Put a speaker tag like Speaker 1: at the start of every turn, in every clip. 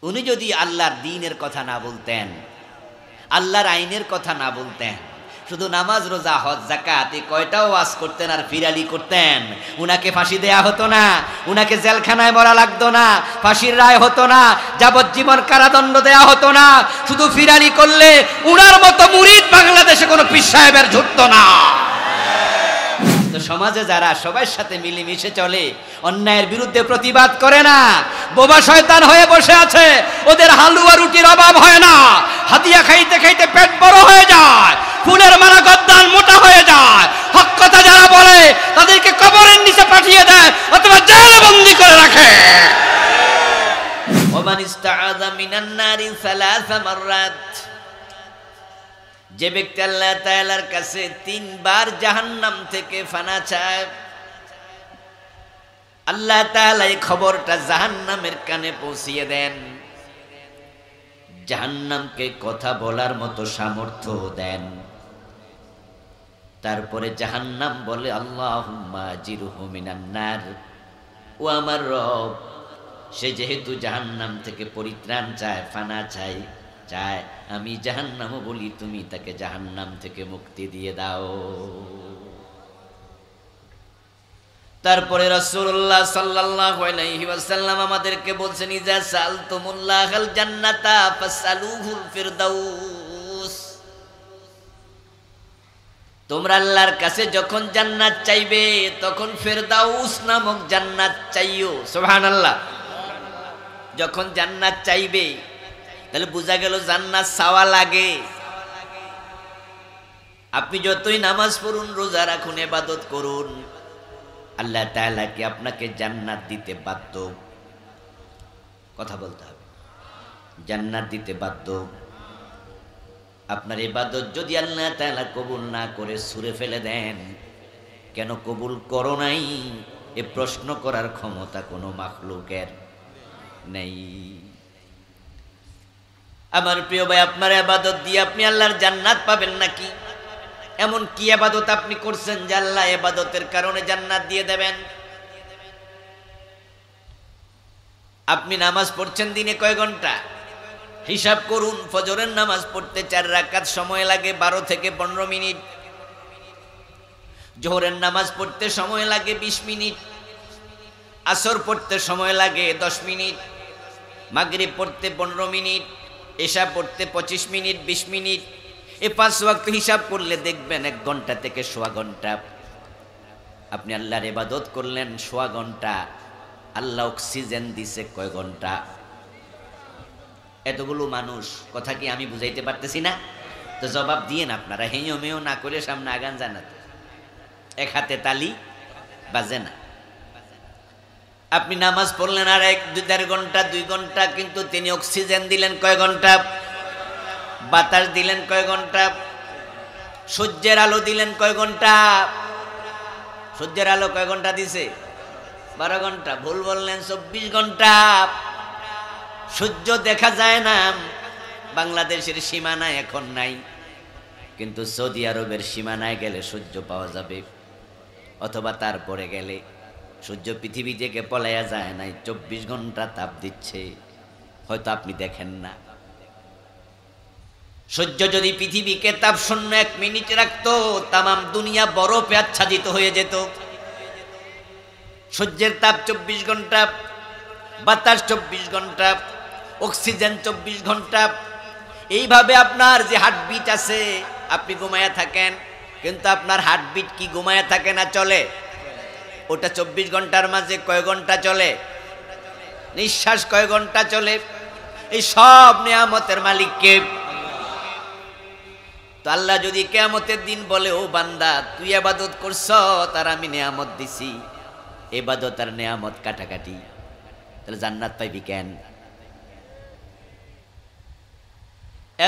Speaker 1: উনি যদি আল্লাহর দ্বীনের কথা না বলতেন, আল্লাহর আইনের কথা না বলতেন, শুধু নামাজ রোজা হজ যাকাত এই কয়টাও ওয়াজ করতেন আর ফিরালি করতেন, উনাকে ফাঁসি দেয়া হতো না, উনাকে জেলখানায় মরা লাগতো না, ফাঁসির রায় হতো না, যাবজ্জীবন কারাদণ্ড দেয়া হতো না। শুধু ফিরালি করলে উনার মতো মুরিদ বাংলাদেশে কোনো পীর সাহেবের জুটতো না। তো সমাজে যারা সবার সাথে মিলেমিশে চলে, অন্যায়ের বিরুদ্ধে প্রতিবাদ করে না, বোবা শয়তান হয়ে বসে আছে, ওদের হালুয়া রুটির অভাব হয় না, হাতিয়া খাইতে খাইতে পেট বড় হয়ে যায়, ফুলের মালা গদ্দান মোটা হয়ে যায়। হক কথা যারা বলে তাদেরকে কবরের নিচে পাঠিয়ে দেয় অথবা জেলে বন্দী করে রাখে। ওমান ইস্তাআযা মিনান নারি সালাসা মাররাত, যে ব্যক্তি আল্লাহ তাআলার কাছে 3 বার জাহান্নাম থেকে ফানা চায়, আল্লাহ তাআলা এই খবরটা জাহান্নামের কানে পৌঁছিয়ে দেন, জাহান্নামকে কথা বলার মতো সামর্থ্য দেন। তারপরে জাহান্নাম বলে আল্লাহুম্মা আজিরহু মিনান নার, ও আমার রব, সে যেহেতু জাহান্নাম থেকে পরিত্রাণ চায়, ফানা চায়, আমি জাহান্নামও বলি তুমি তাকে জাহান্নাম থেকে মুক্তি দিয়ে দাও। তারপরে রাসূলুল্লাহ সাল্লাল্লাহু আলাইহি ওয়াসাল্লাম আমাদেরকে বলছেন, ইজা সালতুমুল্লাহাল জান্নাতা ফাসআলুহুল ফিরদাউস, তোমরা আল্লাহর কাছে যখন জান্নাত চাইবে তখন ফিরদাউস নামক জান্নাত চাইও। সুবহানাল্লাহ। যখন জান্নাত চাইবে তাহলে বোঝা গেল জান্নাত চাওয়া লাগে। আপনি যতই নামাজ পড়ুন, রোজা রাখুন, ইবাদত করুন, আল্লাহ তাআলা কি আপনাকে জান্নাত দিতে বাধ্য? কথা বলতে হবে, জান্নাত দিতে বাধ্য। আপনার ইবাদত যদি আল্লাহ তাআলা কবুল না করে ছুঁড়ে ফেলে দেন, কেন কবুল করো নাই এ প্রশ্ন করার ক্ষমতা কোনো মাখলুকের নেই। আমার প্রিয় ভাই, আপনার ইবাদত দিয়ে আপনি আল্লাহর জান্নাত পাবেন নাকি? এমন কি ইবাদত আপনি করছেন যে আল্লাহ ইবাদতের কারণে জান্নাত দিয়ে দেবেন? আপনি নামাজ পড়ছেন দিনে কয় ঘন্টা? হিসাব করুন। ফজরের নামাজ পড়তে 4 রাকাত সময় লাগে 12 থেকে 15 মিনিট, জোহরের নামাজ পড়তে সময় লাগে 20 মিনিট, আসর পড়তে সময় লাগে 10 মিনিট, মাগরিব পড়তে 15 মিনিট, এশা পড়তে 25 মিনিট, 20 মিনিট। এই 5 ওয়াক্ত হিসাব করলে দেখবেন 1 ঘন্টা থেকে সোয়া ঘন্টা আপনি আল্লাহর ইবাদত করলেন। সোয়া ঘন্টা আল্লাহ অক্সিজেন দিছে কয় ঘন্টা? এতগুলো মানুষ, কথা কি আমি বুঝাইতে পারতেছি না? তো জবাব দিয়েন আপনারা, হেঁও মেও না করে সামনে আগান জানাতে। এক হাতে তালি বাজে না। আপনি নামাজ পড়লেন আর 1-2 ঘন্টা 2 ঘন্টা, কিন্তু তিনি অক্সিজেন দিলেন কয় ঘন্টা? বাতাস দিলেন কয় ঘন্টা? সূর্যের আলো দিলেন কয় ঘন্টা? সূর্যের আলো কয় ঘন্টা দিছে? 12 ঘন্টা। ভুল বললেন, 24 ঘন্টা। সূর্য দেখা যায় না, বাংলাদেশের সীমানায় এখন নাই, কিন্তু সৌদি আরবের সীমানায় গেলে সূর্য পাওয়া যাবে, অথবা তারপরে গেলে। সূর্য পৃথিবী থেকে পলাইয়া যায় নাই, 24 ঘন্টা তাপ দিচ্ছে, হয়তো আপনি দেখেন না। সূর্য যদি পৃথিবীকে তাপ শূন্য 1 মিনিট রাখতো, তামাম দুনিয়া বরফে আচ্ছাদিত হয়ে যেত। সূর্যের তাপ 24 ঘন্টা, বাতাস 24 ঘন্টা, অক্সিজেন 24 ঘন্টা। এইভাবে আপনার যে হার্টবিট আছে, আপনি ঘুমায়া থাকেন, কিন্তু আপনার হার্টবিট কি ঘুমায়া থাকে না চলে? ওটা 24 ঘন্টার মাঝে কয় ঘন্টা চলে? নিঃশ্বাস কয় ঘন্টা চলে? এই সব নিয়ামতের মালিক কে? তো আল্লাহ যদি কিয়ামতের দিন বলে, ও বান্দা তুই ইবাদত করছ, তার আমি নিয়ামত দিছি, ইবাদত আর নিয়ামত কাটাকাটি, তাহলে জান্নাত পাইবি কেন?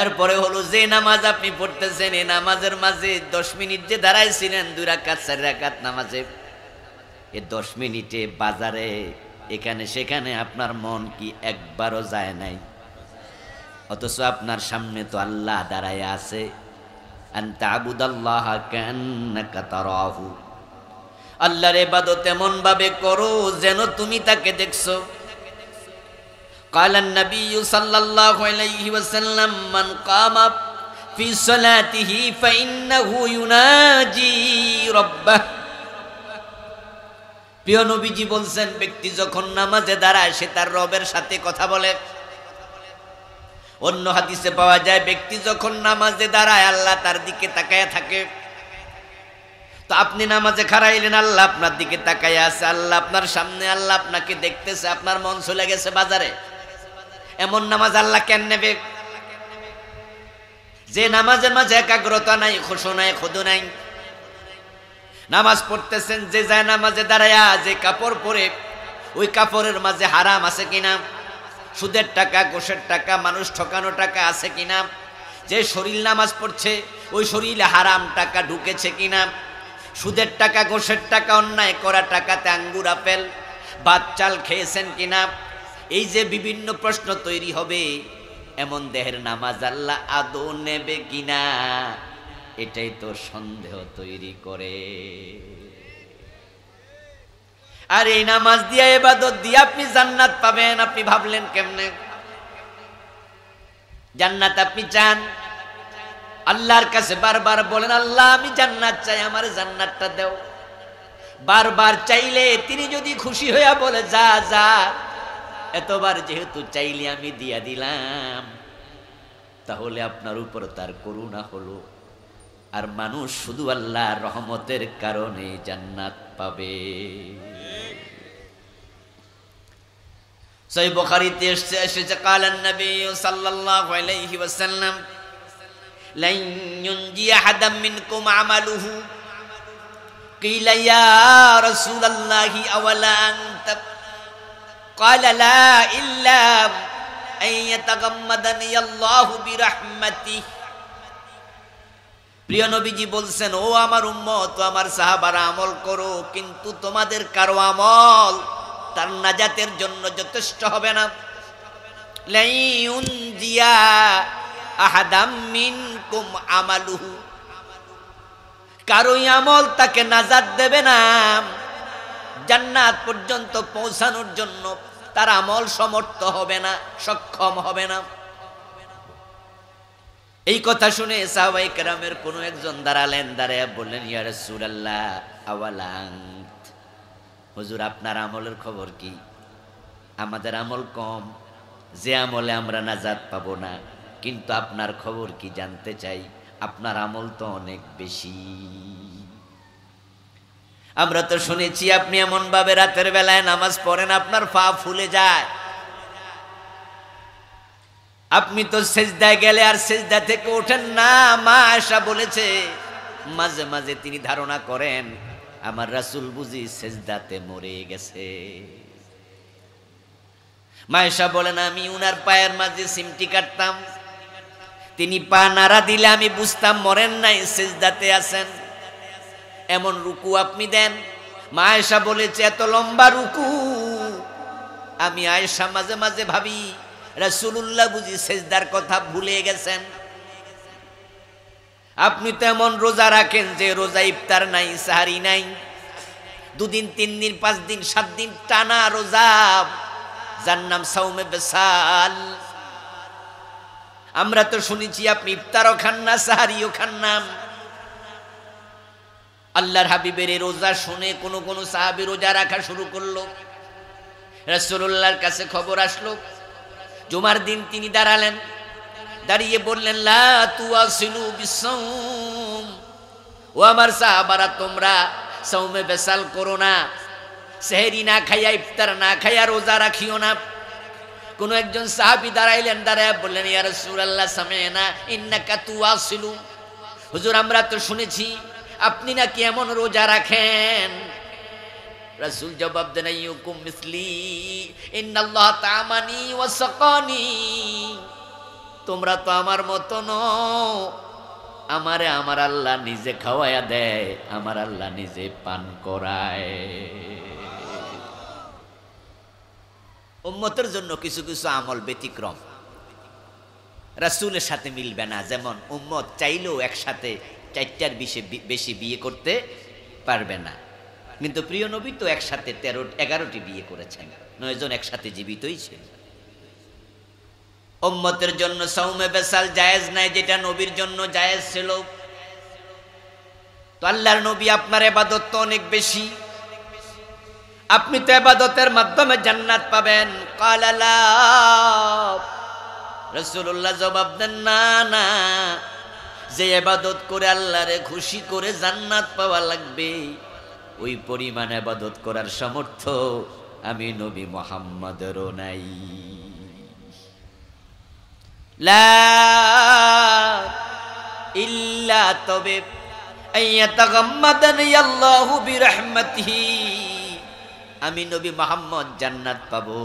Speaker 1: এরপরে হলো যে নামাজ আপনি পড়তেছেন, এই নামাজের মাঝে 10 মিনিট যে দাঁড়াইছিলেন 2 রাকাত 4 রাকাত নামাজে, এই 10 মিনিটে বাজারে এখানে সেখানে আপনার মন কি একবারও যায় নাই? অথচ আপনার সামনে তো আল্লাহ দাঁড়ায় আছে। আনতা আবুদাল্লাহা কান্নাকা তারাহু, আল্লাহর ইবাদত এমন ভাবে করো যেন তুমি তাকে দেখছো। قال النبي صلى الله عليه وسلم من قام في صلاته فإنه يناجي ربه প্রিয় নবীজি বলছেন ব্যক্তি যখন নামাজে দাঁড়ায় সে তার রবের সাথে কথা বলে। অন্য হাদিসে পাওয়া যায় ব্যক্তি যখন নামাজে দাঁড়ায় আল্লাহ তার দিকে তাকায়া থাকে। তো আপনি নামাজে খাড়াইলেন, আল্লাহ আপনার দিকে তাকায়া আছে, আল্লাহ আপনার সামনে, আল্লাহ আপনাকে দেখতেছে, আপনার মন চলে গেছে বাজারে। এমন নামাজ আল্লাহ কেন নেবে? যে নামাজের মাঝে একাগ্রতা নাই, খুশু নাই, খুদু নাই। নামাজ পড়তেছেন, যে যায় নামাজে দাঁড়ায়া যে কাপড় পরে ওই কাপড়ের মাঝে হারাম আছে কিনা, সুদের টাকা, ঘুষের টাকা, মানুষ ঠকানো টাকা আছে কিনা, যে শরীর নামাজ পড়ছে ওই শরীরে হারাম টাকা ঢুকেছে কিনা, সুদের টাকা, ঘুষের টাকা, অন্যায় করা টাকাতে আঙ্গুর আপেল ভাত চাল খেয়েছেন কিনা, এই যে বিভিন্ন প্রশ্ন তৈরি হবে, এমন দেহের নামাজ আল্লাহ আদৌ নেবে কিনা এটাই তো সন্দেহ তৈরি করে। আর এই নামাজ দিয়া, ইবাদত দিয়ে আপনি জান্নাত পাবেন, আপনি ভাবলেন কেমনে? জান্নাত আপনি চান, আল্লাহর কাছে বারবার বলেন, আল্লাহ আমি জান্নাত চাই, আমার জান্নাতটা দাও। বারবার চাইলে তিনি যদি খুশি হইয়া বলে যা যা, এতবার যেহেতু চাইলে আমি দিয়া দিলাম, তাহলে আপনার উপর তার করুণা হলো। আর মানুষ শুধু আল্লাহর রহমতের কারণে জান্নাত পাবে। সহিহ বুখারীতে এসেছে কালান নবী সাল্লাল্লাহু আলাইহি ওয়াসাল্লাম লান ইউনজি আহাদাম মিনকুম আমালুহু কিলা ইয়া রাসূলুল্লাহি আওয়ালা আনতা ক্বালা লা ইল্লা আন ইয়াতাগাম্মাদানি আল্লাহু বিরহমাতিহি। প্রিয় নবীজি বলছেন, ও আমার উম্মত, ও আমার সাহাবারা, আমল করো, কিন্তু তোমাদের কারো আমল তার নাজাতের জন্য যথেষ্ট হবে না। লাইউনজিয়া আহাদাম মিনকুম আমালুহু, কারোই আমল তাকে নাজাত দেবে না, জান্নাত পর্যন্ত পৌঁছানোর জন্য তার আমল সমর্থ হবে না, সক্ষম হবে না। এই কথা শুনে সাহাবায়ে কেরামের কোনো একজন দাঁড়ালেন, দাঁড়ায়া বললেন, ইয়া রাসূলুল্লাহ আওয়ালা আনত, হুজুর আপনার আমলের খবর কি? আমাদের আমল কম, যে আমলে আমরা নাজাত পাবো না, কিন্তু আপনার খবর কি জানতে চাই, আপনার আমল তো অনেক বেশি। আমরা তো শুনেছি আপনি এমন ভাবে রাতের বেলায় নামাজ পড়েন আপনার পা ফুলে যায়। আপনি তো সেজদায় গেলে আর সেজদা থেকে ওঠেন না। মা আয়েশা বলেছে মাঝে মাঝে তিনি ধারণা করেন আমার রাসূল বুঝি সেজদাতে মরে গেছে। মা আয়েশা বলেন, আমি উনার পায়ের মাঝে সিমটি কাটতাম, তিনি পা নাড়া দিলে আমি বুঝতাম মরেন নাই, সেজদাতে আছেন। এমন রুকু আপনি দেন। মা আয়েশা বলেছে, এত লম্বা রুকু। আমি আয়েশা মাঝে মাঝে ভাবি রাসূলুল্লাহ বুঝি সেজদার কথা ভুলে গেছেন। আপনি তো এমন রোজা রাখেন যে রোজা ইফতার নাই, সাহারি নাই, 2 দিন 3 দিন 5 দিন 7 দিন টানা রোজা, যার নাম সাওমে বেসাল। আমরা তো শুনেছি আপনি ইফতারও খান না, সাহারিও খান না। আল্লাহর হাবিবের এই রোজা শুনে কোন সাহাবী রোজা রাখা শুরু করলো। রাসূলুল্লাহর কাছে খবর আসলো। জুমার দিন তিনি দাঁড়ালেন, দাঁড়িয়ে বললেন, লা তুয়াসিলু বিসসাওম, ও আমার সাহাবারা তোমরা সাওমে বেসাল করো না, সেহরি না খাইয়া, ইফতার না খাইয়া রোজা রাখিও না। কোন একজন সাহাবী দাঁড়াইলেন, দাঁড়ায় বললেন, ইয়া রাসূলুল্লাহ সামি'না ইন্নাকা তুয়াসিলু, হুজুর আমরা তো শুনেছি আপনি নাকি এমন রোজা রাখেন। রাসূল জবাব দেন, আইয়ুকুম মিসলি ইন্নাল্লাহ তা'মানি ওয়া সাকানি, তোমরা তো আমার মতো নও, আমারে আমার আল্লাহ নিজে খাওয়ায়া দেয়, আমার আল্লাহ নিজে পান করায়। উম্মতের জন্য কিছু কিছু আমল ব্যতিক্রম, রাসূলের সাথে মিলবে না। যেমন উম্মত চাইলেও একসাথে 4টার বেশি বিয়ে করতে পারবে না, কিন্তু প্রিয় নবী তো একসাথে 11টি বিয়ে করেছেন, 9 জন একসাথে জীবিতই ছিল। উম্মতের জন্য সাওমে বেসাল জায়েজ নাই, যেটা নবীর জন্য জায়েজ ছিল। তো আল্লাহর নবী আপনার ইবাদত তো অনেক বেশি, আপনি তো ইবাদতের মাধ্যমে জান্নাত পাবেন। ক্বালা লা, রাসূলুল্লাহ জবাব দেন, না না, যে ইবাদত করে আল্লাহরে খুশি করে জান্নাত পাওয়া লাগবে, ওই পরিমাণ ইবাদত করার সামর্থ্য আমি নবী মুহাম্মদেরও নাই। লা ইল্লা, তবে আইয়াতাগাম্মাদানি আল্লাহু বিরহমাতিহি, আমি নবী মুহাম্মদ জান্নাত পাবো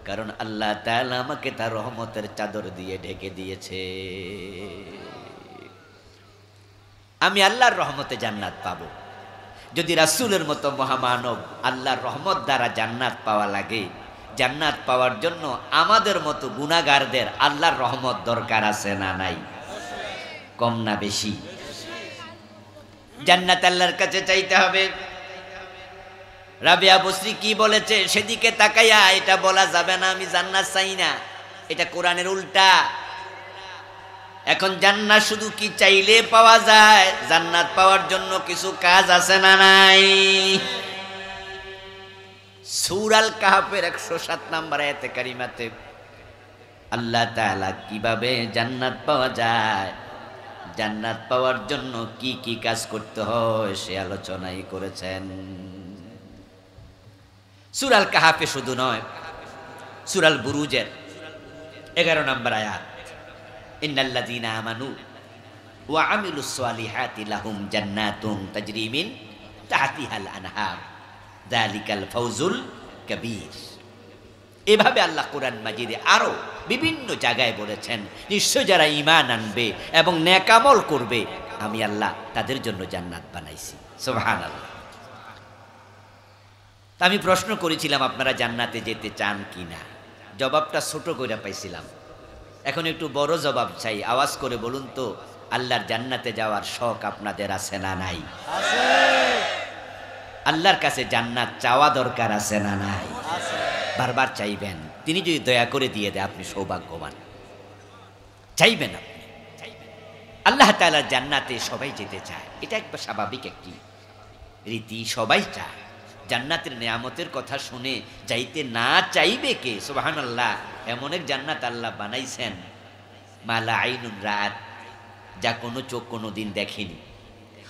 Speaker 1: কারণ আল্লাহ তাআলা আমাকে তার রহমতের চাদর দিয়ে ঢেকে দিয়েছে। আমি আল্লাহর রহমতে জান্নাত পাবো। যদি রাসূলের মতো মহামানব আল্লাহর রহমত দ্বারা জান্নাত পাওয়া লাগে, জান্নাত পাওয়ার জন্য আমাদের মতো গুনাহগারদের আল্লাহর রহমত দরকার আছে না নাই? কম না বেশি? জান্নাত আল্লাহর কাছে চাইতে হবে। রাবিয়া বসরি কি বলেছে সেদিকে তাকাইয়া এটা বলা যাবে না আমি জান্নাত চাই না, এটা কোরআনের উল্টা। এখন জান্নাত শুধু কি চাইলে পাওয়া যায়? জান্নাত পাওয়ার জন্য কিছু কাজ আছে না নাই? সূরা আল কাহফের 107 নম্বর আয়াতে কারিমাতে আল্লাহ তাআলা কিভাবে জান্নাত পাওয়া যায়, জান্নাত পাওয়ার জন্য কি কি কাজ করতে হয় সে আলোচনাই করেছেন। সূরা আল কাহফে শুধু নয়, সূরা আল বুরুজের 11 নম্বর আয়াত, ইন্নাল্লাযীনা আমানু ওয়া আমিলুস সালিহাতি লাহুম জান্নাতুন তাজরি মিন তাহতিহাল আনহার যালিকাল ফাওজুল কাবীর। এভাবে আল্লাহ কোরআন মাজিদে আরো বিভিন্ন জায়গায় বলেছেন, নিশ্চয় যারা ঈমান আনবে এবং নেক আমল করবে আমি আল্লাহ তাদের জন্য জান্নাত বানাইছি। সুবহানাল্লাহ। আমি প্রশ্ন করেছিলাম আপনারা জান্নাতে যেতে চান কিনা, জবাবটা ছোট করে পাইছিলাম। এখন একটু বড় জবাব চাই, আওয়াজ করে বলুন তো, আল্লাহর জান্নাতে যাওয়ার শখ আপনাদের আছে না নাই? আছে। আল্লাহর কাছে জান্নাত চাওয়া দরকার আছে না নাই? আছে। বারবার চাইবেন, তিনি যদি দয়া করে দিয়ে দেয় আপনি সৌভাগ্যবান। চাইবেন আপনি, আল্লাহ তাআলার জান্নাতে সবাই যেতে চায়, এটা একটা স্বাভাবিক একটি রীতি, সবাই চায়। জান্নাতের নেয়ামতের কথা শুনে যাইতে না চাইবে কে? সুবহানাল্লাহ। এমন এক জান্নাত আল্লাহ বানাইছেন মালা আইনুন রাত, যা কোনো চোখ কোনো দিন দেখেনি,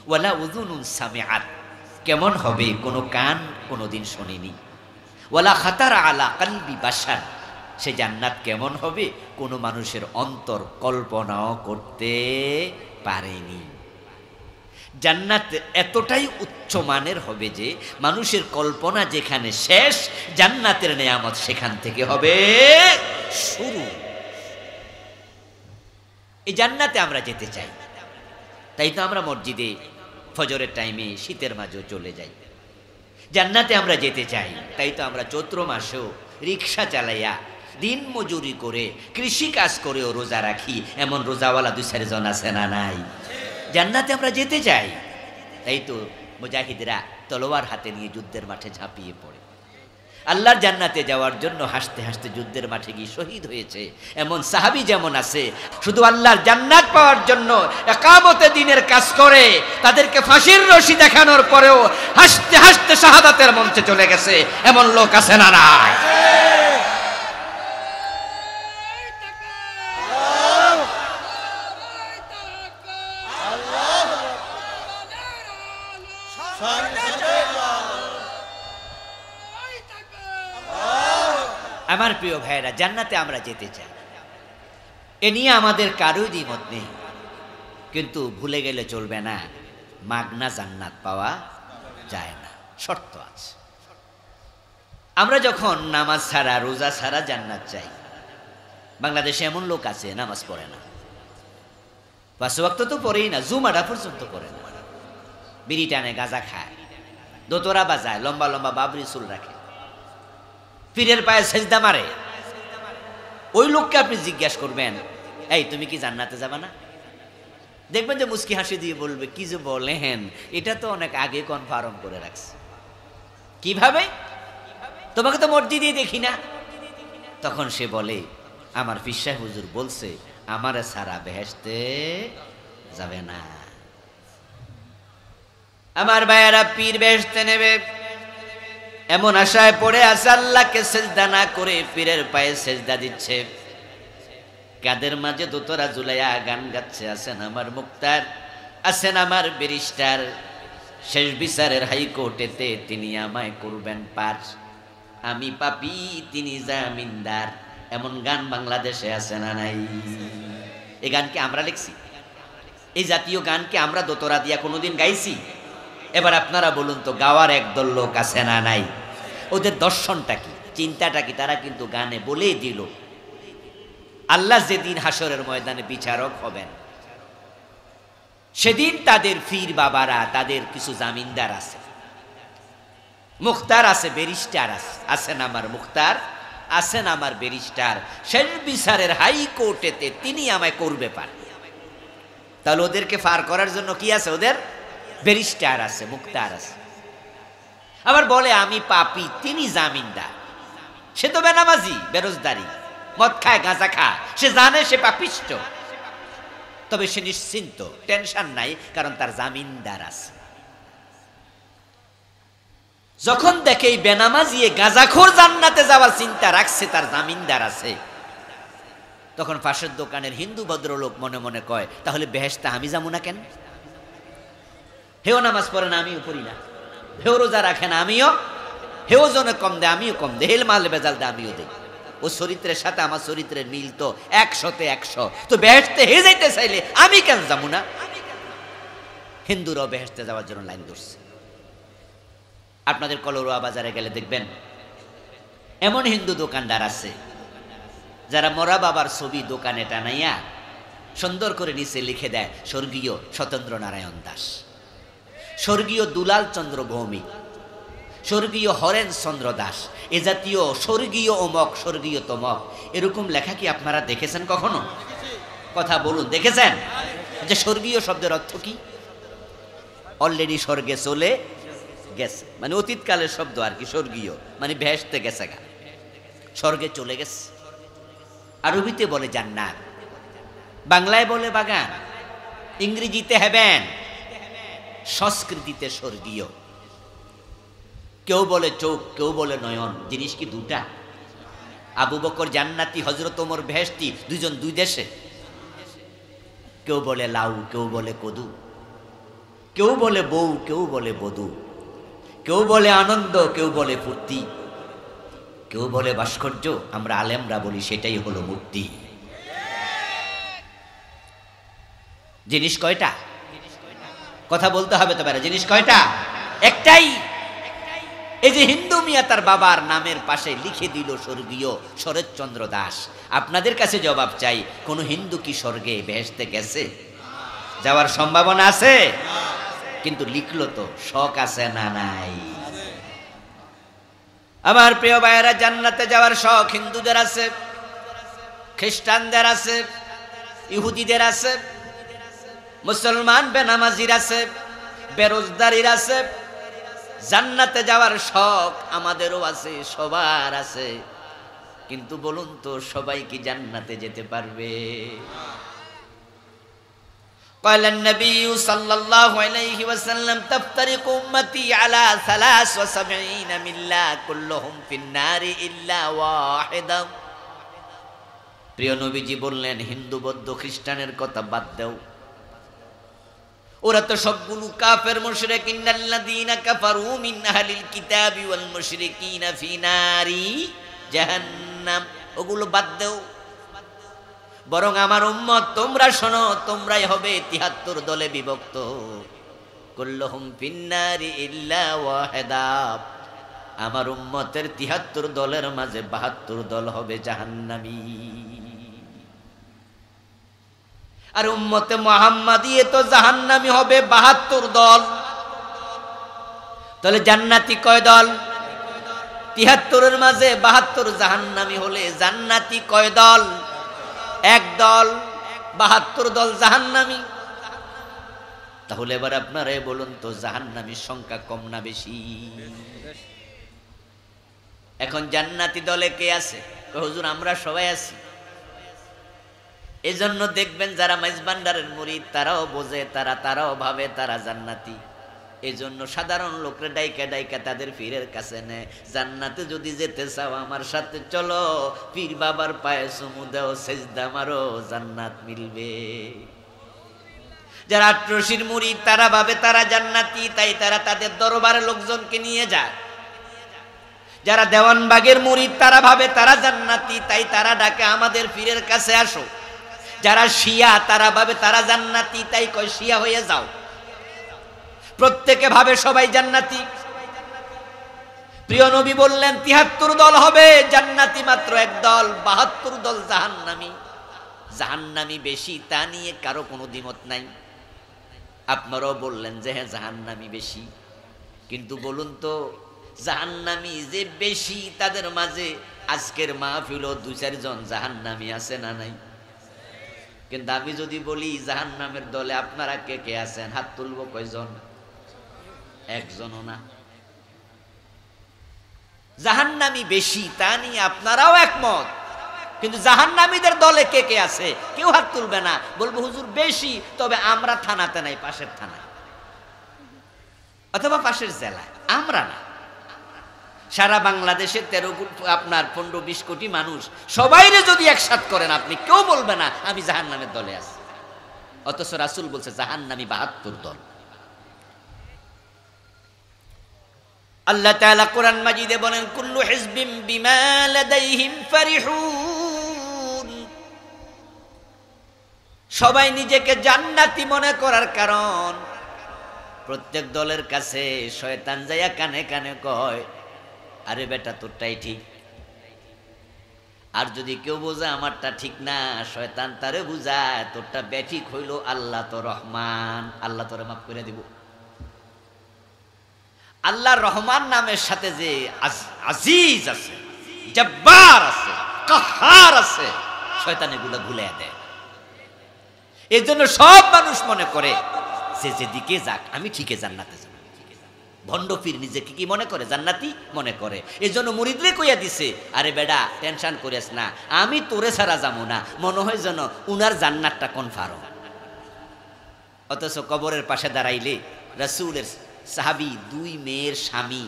Speaker 1: ওয়ালা উযুনুন সামিআত, কেমন হবে কোনো কান কোনো দিন শোনেনি, ওয়ালা খাতারা আলা কলবি বাশার, সে জান্নাত কেমন হবে কোনো মানুষের অন্তর কল্পনাও করতে পারেনি। জান্নাত এতটাই উচ্চ মানের হবে যে মানুষের কল্পনা যেখানে শেষ, জান্নাতের নেয়ামত সেখান থেকে হবে শুরু। এই জান্নাতে আমরা যেতে চাই, তাই তো আমরা মসজিদে ফজরের টাইমে শীতের মাঝেও চলে যাই। জান্নাতে আমরা যেতে চাই, তাই তো আমরা চৈত্র মাসেও রিক্সা চালাইয়া দিন মজুরি করে কৃষি কাজ করেও রোজা রাখি, এমন রোজাওয়ালা 2-4 জন আছে না নাই? জান্নাতে আমরা যেতে চাই, তাই তো মুজাহিদরা তলোয়ার হাতে নিয়ে যুদ্ধের মাঠে ঝাঁপিয়ে পড়ে। আল্লাহর জান্নাতে যাওয়ার জন্য হাসতে হাসতে যুদ্ধের মাঠে গিয়ে শহীদ হয়েছে এমন সাহাবী যেমন আছে, শুধু আল্লাহর জান্নাত পাওয়ার জন্য ইকামতে দ্বীনের কাজ করে তাদেরকে ফাঁসির রশি দেখানোর পরেও হাসতে হাসতে শাহাদাতের মঞ্চে চলে গেছে এমন লোক আছে না নাই? আমার প্রিয় ভাইয়েরা, জান্নাতে আমরা যেতে চাই, এ নিয়ে আমাদের কারোই দ্বিমত নেই, কিন্তু ভুলে গেলে চলবে না, মাগনা জান্নাত পাওয়া যায় না, শর্ত আছে। আমরা যখন নামাজ ছাড়া রোজা ছাড়া জান্নাত চাই, বাংলাদেশে এমন লোক আছে নামাজ পড়ে না, 5 ওয়াক্ত তো পড়েই না, জুমাটা পর্যন্ত পড়ে না, বিড়ি টানে, গাঁজা খায়, দোতরা বাজায়, লম্বা লম্বা বাবরি চুল রাখে, পীরের পায়ে সেজদা মারে। ওই লোককে আপনি জিজ্ঞাসা করবেন, এই তুমি কি জান্নাতে যাবে না? দেখবেন যে মুস্কি হাসি দিয়ে বলবে, কি যে বলেন, এটা তো অনেক আগে কনফার্ম করে রাখছে। কিভাবে? তোমাকে তো মসজিদে দেখি না। তখন সে বলে, আমার পীর সাহেব হুজুর বলছে আমারে সারা বেহেশতে যাবে না। আমার ভাইয়েরা পীর বেহেশতে নেবে এমন আশায় পড়ে আছে, আল্লাহকে সেজদা না করে পীরের পায়ে সেজদা দিচ্ছে। কাদের মাঝে দোতরা জুলাইয়া গান গাচ্ছে, আছেন আমার মুক্তার, আছেন আমার ব্যারিস্টার, শেষ বিচারের হাইকোর্টেতে তিনি আমায় করবেন পার, আমি পাপী তিনি জামিনদার। এমন গান বাংলাদেশে আছে না নাই? এই গান কি আমরা লিখছি? এই জাতীয় গান কি আমরা দোতরা দিয়া কোনোদিন গাইছি? এবার আপনারা বলুন তো, গাওয়ার একদল লোক আছে না নাই? ওদের দর্শনটা কি, চিন্তাটা কি? তারা কিন্তু গানে বলেই দিল আল্লাহ যেদিন হাসরের ময়দানে বিচারক হবেন সেদিন তাদের পীর বাবারা, তাদের কিছু জামিনদার আছে, মুখতার আছে, ব্যারিস্টার আছে, আছেন আমার মুখতার, আছেন আমার ব্যারিস্টার, শেষ বিচারের হাইকোর্টেতে তিনি আমায় করবে পার। তাহলে ওদেরকে পার করার জন্য কি আছে? ওদের ব্যারিস্টার আছে, মুখতার আছে। আবার বলে আমি পাপী তিনি জামিনদার। সে তো বেনামাজি, বেরোজদারি, মদ খায়, গাঁজা খায়, সে জানে সে পাপিষ্ট, তবে সে নিশ্চিন্ত, টেনশন নাই, কারণ তার জামিনদার আছে। যখন দেখে এই বেনামাজি গাঁজাখোর জান্নাতে যাওয়ার চিন্তা রাখছে, তার জামিনদার আছে, তখন পাশের দোকানের হিন্দু ভদ্রলোক মনে মনে কয় তাহলে বেহেশতে আমি যাবো না কেন? হেও নামাজ পড়ে না, আমিও পড়ি না, হেও রোজা রাখে না, আমিও, হেও জনে কম দে আমিও কম দে, হেল মাল বেজাল দে আমিও দেই, ও চরিত্রের সাথে আমার চরিত্রের মিল তো 100-তে 100, তো বেহেশতে হে যাইতে চাইলে আমি কেন যাবো না? হিন্দুরাও বেহেশতে যাওয়ার জন্য লাইন ধরছে। আপনাদের কলরোয়া বাজারে গেলে দেখবেন এমন হিন্দু দোকানদার আছে যারা মরা বাবার ছবি দোকানে টানাইয়া সুন্দর করে নিচে লিখে দেয় স্বর্গীয় সত্যেন্দ্র নারায়ণ দাস, স্বর্গীয় দুলাল চন্দ্র ভৌমিক, স্বর্গীয় হরেন চন্দ্র দাস, এ জাতীয় স্বর্গীয় অমক, স্বর্গীয় তমক, এরকম লেখা কি আপনারা দেখেছেন কখনো? কথা বলুন, দেখেছেন? যে স্বর্গীয় শব্দের অর্থ কি? অলরেডি স্বর্গে চলে গেছে, মানে অতীতকালের শব্দ আর কি। স্বর্গীয় মানে বেহেশতে গেছে গা, স্বর্গে চলে গেছে। আরবিতে বলে জান্নাত, বাংলায় বলে বাগান, ইংরেজিতে হেভেন, সংস্কৃতিতে স্বর্গীয়। কেউ বলে চোখ, কেউ বলে নয়ন, জিনিস কি দুটা? আবু বকর জান্নাতি, হযরত ওমর বেহেশতি, দুইজন দুই দেশে। কেউ বলে লাউ, কেউ বলে কদু, কেউ বলে বউ, কেউ বলে বধূ, কেউ বলে আনন্দ, কেউ বলে ফুর্তি, কেউ বলে ভাস্কর্য, আমরা আলেমরা বলি সেটাই হলো মূর্তি। জিনিস কয়টা? কথা বলতে হবে তো, জিনিস কয়টা? একটাই। এই যে হিন্দু মিয়া তার বাবার নামের পাশে লিখে দিল স্বর্গীয় শরৎচন্দ্র দাস। আপনাদের কাছে জবাব চাই, কোন হিন্দু কি স্বর্গে বেহেশতে গেছে? যাওয়ার সম্ভাবনা আছে, কিন্তু লিখলো তো, শখ আছে না নাই? আমার প্রিয় ভাইয়েরা, জান্নাতে যাওয়ার শখ হিন্দুদের আছে, খ্রিস্টানদের আছে, ইহুদিদের আছে, মুসলমান বেনামাজির আছে, বেরোজদারির আছে। জান্নাতে যাওয়ার শখ আমাদেরও আছে, সবার আছে, কিন্তু বলুন তো সবাই কি জান্নাতে যেতে পারবে? قال النبي صلى الله عليه وسلم تفترق أمتي على 73 ملة كلهم في النار إلا واحدا। প্রিয় নবীজি বললেন, হিন্দু বৌদ্ধ খ্রিস্টানের কথা বাদ দাও, ওরা তো সবগুলো কাফের মুশরিক। ইন্নাল্লাযীনা কাফারু মিন আহলিল কিতাবি ওয়াল মুশরিকিনা ফি নারি জাহান্নাম, ওগুলো বাদ দাও। বরং আমার উম্মত তোমরা শোনো, তোমরাই হবে 73 দলে বিভক্ত। কুল্লুহুম ফিন্নারি ইল্লা ওয়াহিদা, আমার উম্মতের 73 দলের মাঝে 72 দল হবে জাহান্নামী। আর উম্মতে মুহাম্মাদী তো জাহান্নামী হবে 72 দল। তাহলে জান্নাতি কয় দল? 73-এর মাঝে 72 জাহান্নামী হলে জান্নাতি কয় দল? এক দল। 72 দল জাহান্নামী। তাহলে এবার আপনারা বলুন তো, জাহান্নামীর সংখ্যা কম না বেশি? এখন জান্নাতি দলে কে আছে? হুজুর আমরা সবাই আছি। এজন্য দেখবেন যারা মাইজভান্ডারের মুরিদ তারাও বোঝে, তারাও ভাবে তারা জান্নাতি। এজন্য সাধারণ লোকরা ডাইকা ডাইকা তাদের পীরের কাছে নেয়, জান্নাতে যদি যেতে চাও আমার সাথে চলো, পীর বাবার পায়ে চুমু দাও, সেজদা মারো, জান্নাত মিলবে। যারা আট্রসির মুরিদ তারা ভাবে তারা জান্নাতি, তাই তারা তাদের দরবারে লোকজনকে নিয়ে যায়। যারা দেওয়ানবাগের মুরিদ তারা ভাবে তারা জান্নাতি, তাই তারা ডাকে আমাদের পীরের কাছে আসো। যারা শিয়া তারা ভাবে তারা জান্নাতি, তাই কয় শিয়া হয়ে যাও। প্রত্যেকে ভাবে সবাই জান্নাতি। প্রিয় নবী বললেন ৭৩ দল হবে, জান্নাতি মাত্র এক দল, ৭২ দল জাহান্নামী। জাহান্নামী বেশি তা নিয়ে কারো কোনো দ্বিমত নাই। আপনারাও বললেন যে হ্যাঁ জাহান্নামী বেশি, কিন্তু বলুন তো জাহান্নামী যে বেশি তাদের মাঝে আজকের মাহফিল ২-৪ জন জাহান্নামী আছে না নাই? কিন্তু আমি যদি বলি জাহান্নামের দলে আপনারা কে কে আছেন, হাত তুলবো কয়জন? একজনও না। জাহান্নামী বেশি তা নিয়ে আপনারাও একমত, কিন্তু জাহান্নামীদের দলে কে কে আছে কেউ হাত তুলবে না, বলবো হুজুর বেশি, তবে আমরা থানাতে নাই, পাশের থানায় অথবা পাশের জেলায়, আমরা না। সারা বাংলাদেশে 15-20 কোটি মানুষ সবাইরে যদি একসাথ করেন আপনি, কেউ বলবে না আমি জাহান্নামের দলে আছি। অথচ রাসূল বলছে জাহান্নামী ৭২ দল। আল্লাহ তাআলা কোরআন মাজিদে বলেন কুল্লু হিজবিম বিমা লাদাইহিম ফারিহুন। সবাই নিজেকে জান্নাতি মনে করার কারণ প্রত্যেক দলের কাছে শয়তান যাইয়া কানে কানে কয় আরে বেটা তোরটাই ঠিক। আর যদি কেউ বোঝে আমারটা ঠিক না, শয়তান তারে বুঝায় তোরটা বেঠিক হইল, আল্লাহ তো রহমান, আল্লাহ তোরে মাফ করে দিব। আল্লাহ রহমান নামের সাথে যে আজিজ আছে, জব্বার আছে, কাহার আছে, শয়তান এগুলো ভুলে দেয়। এই জন্য সব মানুষ মনে করে যে যেদিকে যাক আমি ঠিকই জান্নাতে যাব। ভণ্ড পীর নিজেকে কি মনে করে? জান্নাতি মনে করে। এই জন্য মুরিদরে কইয়া দিছে আরে বেডা টেনশন করিস না, আমি তোরে ছাড়া যাবো না, মনে হয় যেন উনার জান্নাতটা কনফার্ম। অথচ কবরের পাশে দাঁড়াইলে রাসূলের সাহাবী 2 মেয়ের স্বামী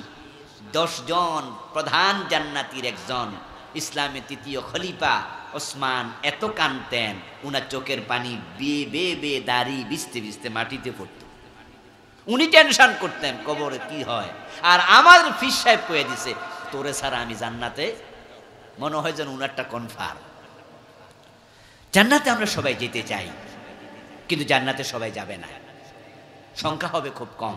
Speaker 1: 10 জন প্রধান জান্নাতীর একজন ইসলামের 3য় খলিফা ওসমান এত কাঁদতেন, উনার চোখের পানি বেয়ে বেয়ে দাড়ি ভিজতে ভিজতে মাটিতে পড়ত। উনি টেনশন করতেন কবরে কি হয়। আর আমার ফিস সাহেব কয়ে দিছে তোরে ছাড়া আমি জান্নাতে, মনে হয় যেন উনারটা কনফার্ম। জান্নাতে আমরা সবাই যেতে চাই, কিন্তু জান্নাতে সবাই যাবে না, সংখ্যা হবে খুব কম।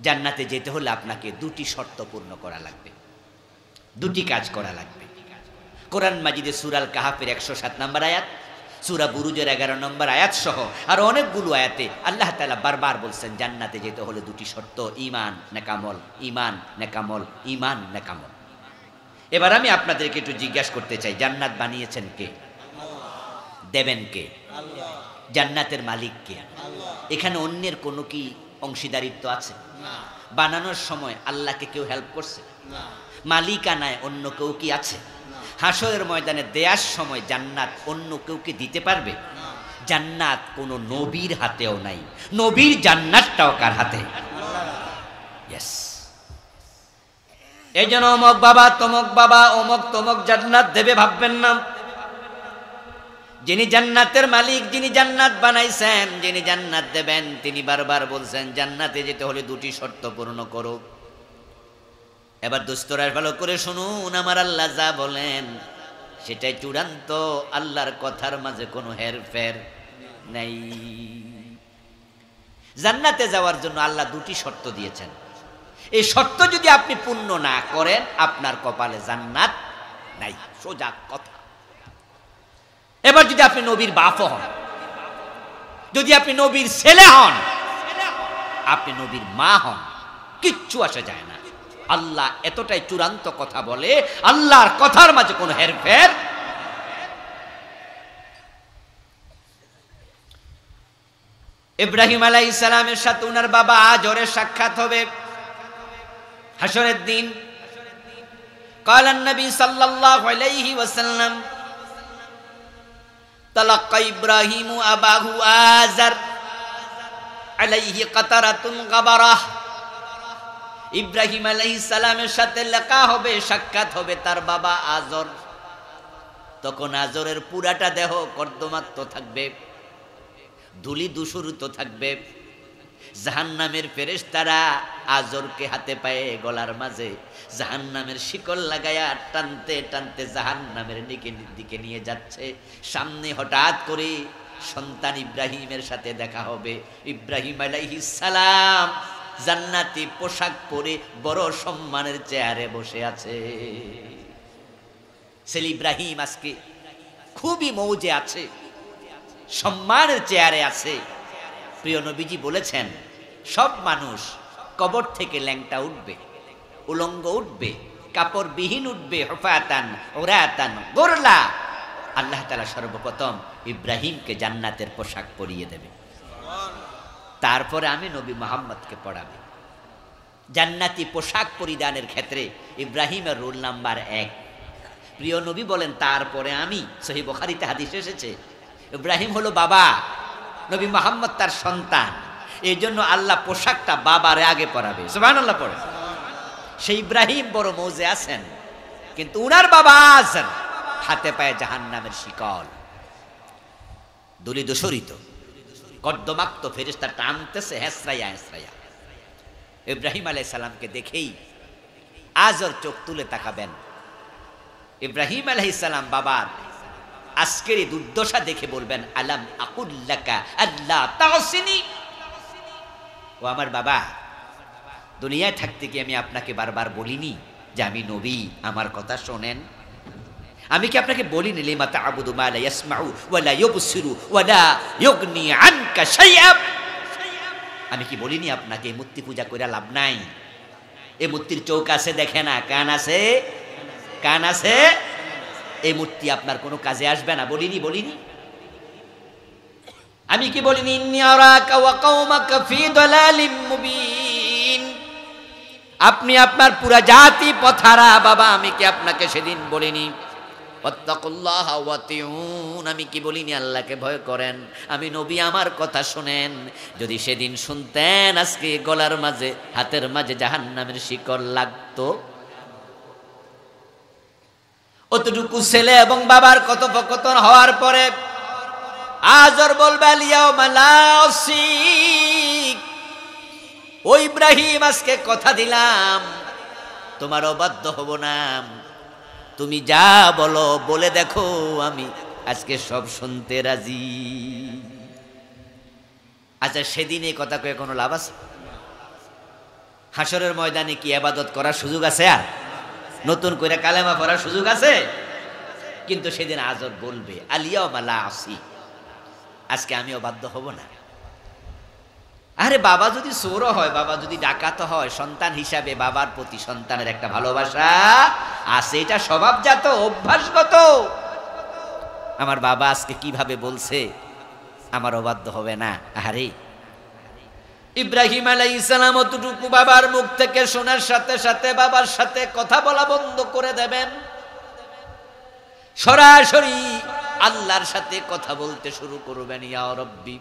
Speaker 1: জান্নাতে যেতে হলে আপনাকে 2টি শর্ত পূর্ণ করা লাগবে, 2টি কাজ করা লাগবে। কোরআন মাজিদে সূরা আল কাহাফের 107 নম্বর আয়াত, সূরা বুরুজের 11 নম্বর আয়াত সহ আর অনেকগুলো আয়াতে আল্লাহ তাআলা বারবার বলছেন জান্নাতে যেতে হলে 2টি শর্ত, ঈমান নেকামল, ঈমান নেকামল, ঈমান নেকামল। এবার আমি আপনাদেরকে একটু জিজ্ঞাসা করতে চাই, জান্নাত বানিয়েছেন কে? দেবেন কে? আল্লাহ। জান্নাতের মালিক কে? আল্লাহ। এখানে অন্যের কোনো কি অংশীদারিত্ব আছে? না। বানানোর সময় আল্লাহকে কেউ হেল্প করছে? না। মালিকানায় অন্য কেউ কি আছে? হাসরের ময়দানে দেয়ার সময় জান্নাত অন্য কেউ কি দিতে পারবে? না। জান্নাত কোনো নবীর হাতেও নাই, নবীর জান্নাতটাও কার হাতে? ইয়েস। এই জন্য অমক বাবা অমক তমক জান্নাত দেবে ভাববেন না। যিনি জান্নাতের মালিক, যিনি জান্নাত বানাইছেন, যিনি জান্নাত দেবেন, তিনি বারবার বলছেন জান্নাতে যেতে হলে 2টি শর্ত পূর্ণ করো। এবার দোস্তরা ভালো করে শুনুন, আমার আল্লাহ যা বলেন সেটাই চূড়ান্ত, আল্লাহর কথার মাঝে কোনো হেরফের নাই। জান্নাতে যাওয়ার জন্য আল্লাহ 2টি শর্ত দিয়েছেন। এই শর্ত যদি আপনি পূর্ণ না করেন আপনার কপালে জান্নাত নাই, সোজা কথা। এবার যদি আপনি নবীর বাপ হন, যদি আপনি নবীর ছেলে হন, আপনি নবীর মা হন, কিচ্ছু আসে যায় না। আল্লাহ এতটাই চূড়ান্ত কথা বলে, আল্লাহর কথার মাঝে কোনো হেরফের। ইব্রাহিম আলাইহিস সালামের সাথে ওনার বাবা আজরের সাক্ষাৎ হবে হাসরের দিন। قال النبي صلى الله عليه وسلم তালাক্কা ইব্রাহিমু আবাহু আজার আলাইহি কাতারাতুন গাবারাহ। ইব্রাহিম আলাইহিস সালামের সাথে লেখা হবে, সাক্ষাৎ হবে তার বাবা আজর। তখন আজরের পুরাটা দেহ কর্দমাক্ত থাকবে, ধুলি ধূসরিত থাকবে। জাহান্নামের ফেরেশতারা আজরকে হাতে পায়ে গলার মাঝে জাহান্নামের শিকল লাগায়া টানতে টানতে জাহান্নামের দিকে নিয়ে যাচ্ছে। সামনে হঠাৎ করে সন্তান ইব্রাহিমের সাথে দেখা হবে। ইব্রাহিম আলাইহিস সালাম জান্নাতি পোশাক পরে বড় সম্মানের চেয়ারে বসে আছে। ছেলে ইব্রাহিম আজকে খুবই মৌজে আছে, সম্মানের চেয়ারে আছে। প্রিয় নবীজি বলেছেন, সব মানুষ কবর থেকে ল্যাংটা উঠবে, উলঙ্গ উঠবে, কাপড় বিহীন উঠবে, হুফাতান উরাতান গোরলা। আল্লাহ তাআলা সর্বপ্রথম ইব্রাহিমকে জান্নাতের পোশাক পরিয়ে দেবে, তারপরে আমি নবী মুহাম্মদকে পড়াবে। জান্নাতি পোশাক পরিধানের ক্ষেত্রে ইব্রাহিমের রোল নাম্বার 1। প্রিয় নবী বলেন, তারপরে আমি। সহিহ বুখারীতে হাদিস এসেছে, ইব্রাহিম হলো বাবা, নবী মুহাম্মদ তার সন্তান। এই জন্য আল্লাহ পোশাকটা বাবারে আগে পরাবে। সুবহানাল্লাহ পড়ে। সেই ইব্রাহিম বড় মৌজে আছেন, কিন্তু উনার বাবা আছেন হাতে পায়ে জাহান্নামের শিকল, ধুলি ধূসরিত, কর্দমাক্ত ফেরেশতা টানতেছে হেসরাইয়া হেসরাইয়া। ইব্রাহিম আলাইহিস সালামকে দেখেই আজর চোখ তুলে তাকাবেন। ইব্রাহিম আলাইহিস সালাম বাবার আজকের এই দুর্দশা দেখে বলবেন, আলাম আকুল লাকা আল্লা তাসিনি। ও আমার বাবা, দুনিয়ায় থাকতে কি আমি আপনাকে বারবার বলিনি যে আমি নবী, আমার কথা শোনেন? আমি কি আপনাকে বলিনি লিমা তা'বুদু মা লা ইয়াসমাউ ওয়া লা ইউবসিরু ওয়া লা ইউগনি আনকা শাইআ? আমি কি বলিনি আপনাকে মূর্তি পূজা কইরা লাভ নাই? এই মূর্তির চোখ আছে, দেখে না, কান আছে, কান আছে, এই মূর্তি আপনার কোনো কাজে আসবে না। বলিনি? আমি কি বলিনি ইন্নী আরাকা ওয়া কওমাকা ফি দালালিম মুবিন? আপনি আপনার পুরা জাতি পথহারা বাবা, আমি কি আপনাকে সেদিন বলিনি ওয়াত্তাকুল্লাহা ওয়াতিউন? আমি কি বলিনি আল্লাহকে ভয় করেন? আমি নবী, আমার কথা শুনেন। যদি সেদিন শুনতেন আজকে গলার মাঝে হাতের মাঝে জাহান্নামের শিকল লাগতো। অতটুকু ছেলে এবং বাবার কথোপকথন হওয়ার পরে আজর বলবে, আলিয়াউমা লা আসিক। ও ইব্রাহিম, আজকে কথা দিলাম তোমার অবাধ্য হব না। তুমি যা বলো বলে দেখো, আমি আজকে সব শুনতে রাজি। আচ্ছা, সেদিন এই কথা কয়ে কোনো লাভ আছে? হাসরের ময়দানে কি ইবাদত করার সুযোগ আছে? আর নতুন করে কালেমা পড়ার সুযোগ আছে? কিন্তু সেদিন আজর বলবে, আলিয়াউমা লা আসি, আজকে আমি অবাধ্য হব না। আরে বাবা যদি চোর হয়, বাবা যদি ডাকাত হয়, সন্তান হিসাবে বাবার প্রতি সন্তানের একটা ভালোবাসা আছে, এটা স্বভাবজাত, অভ্যাসগত। আমার বাবা আজকে কিভাবে বলছে, আমার অবাধ্য হবে না। আরে ইব্রাহিম আলাইহিস সালাম অতটুকু বাবার মুখ থেকে শোনার সাথে সাথে বাবার সাথে কথা বলা বন্ধ করে দেবেন, সরাসরি আল্লাহর সাথে কথা বলতে শুরু করবেন। ইয়া রব্বি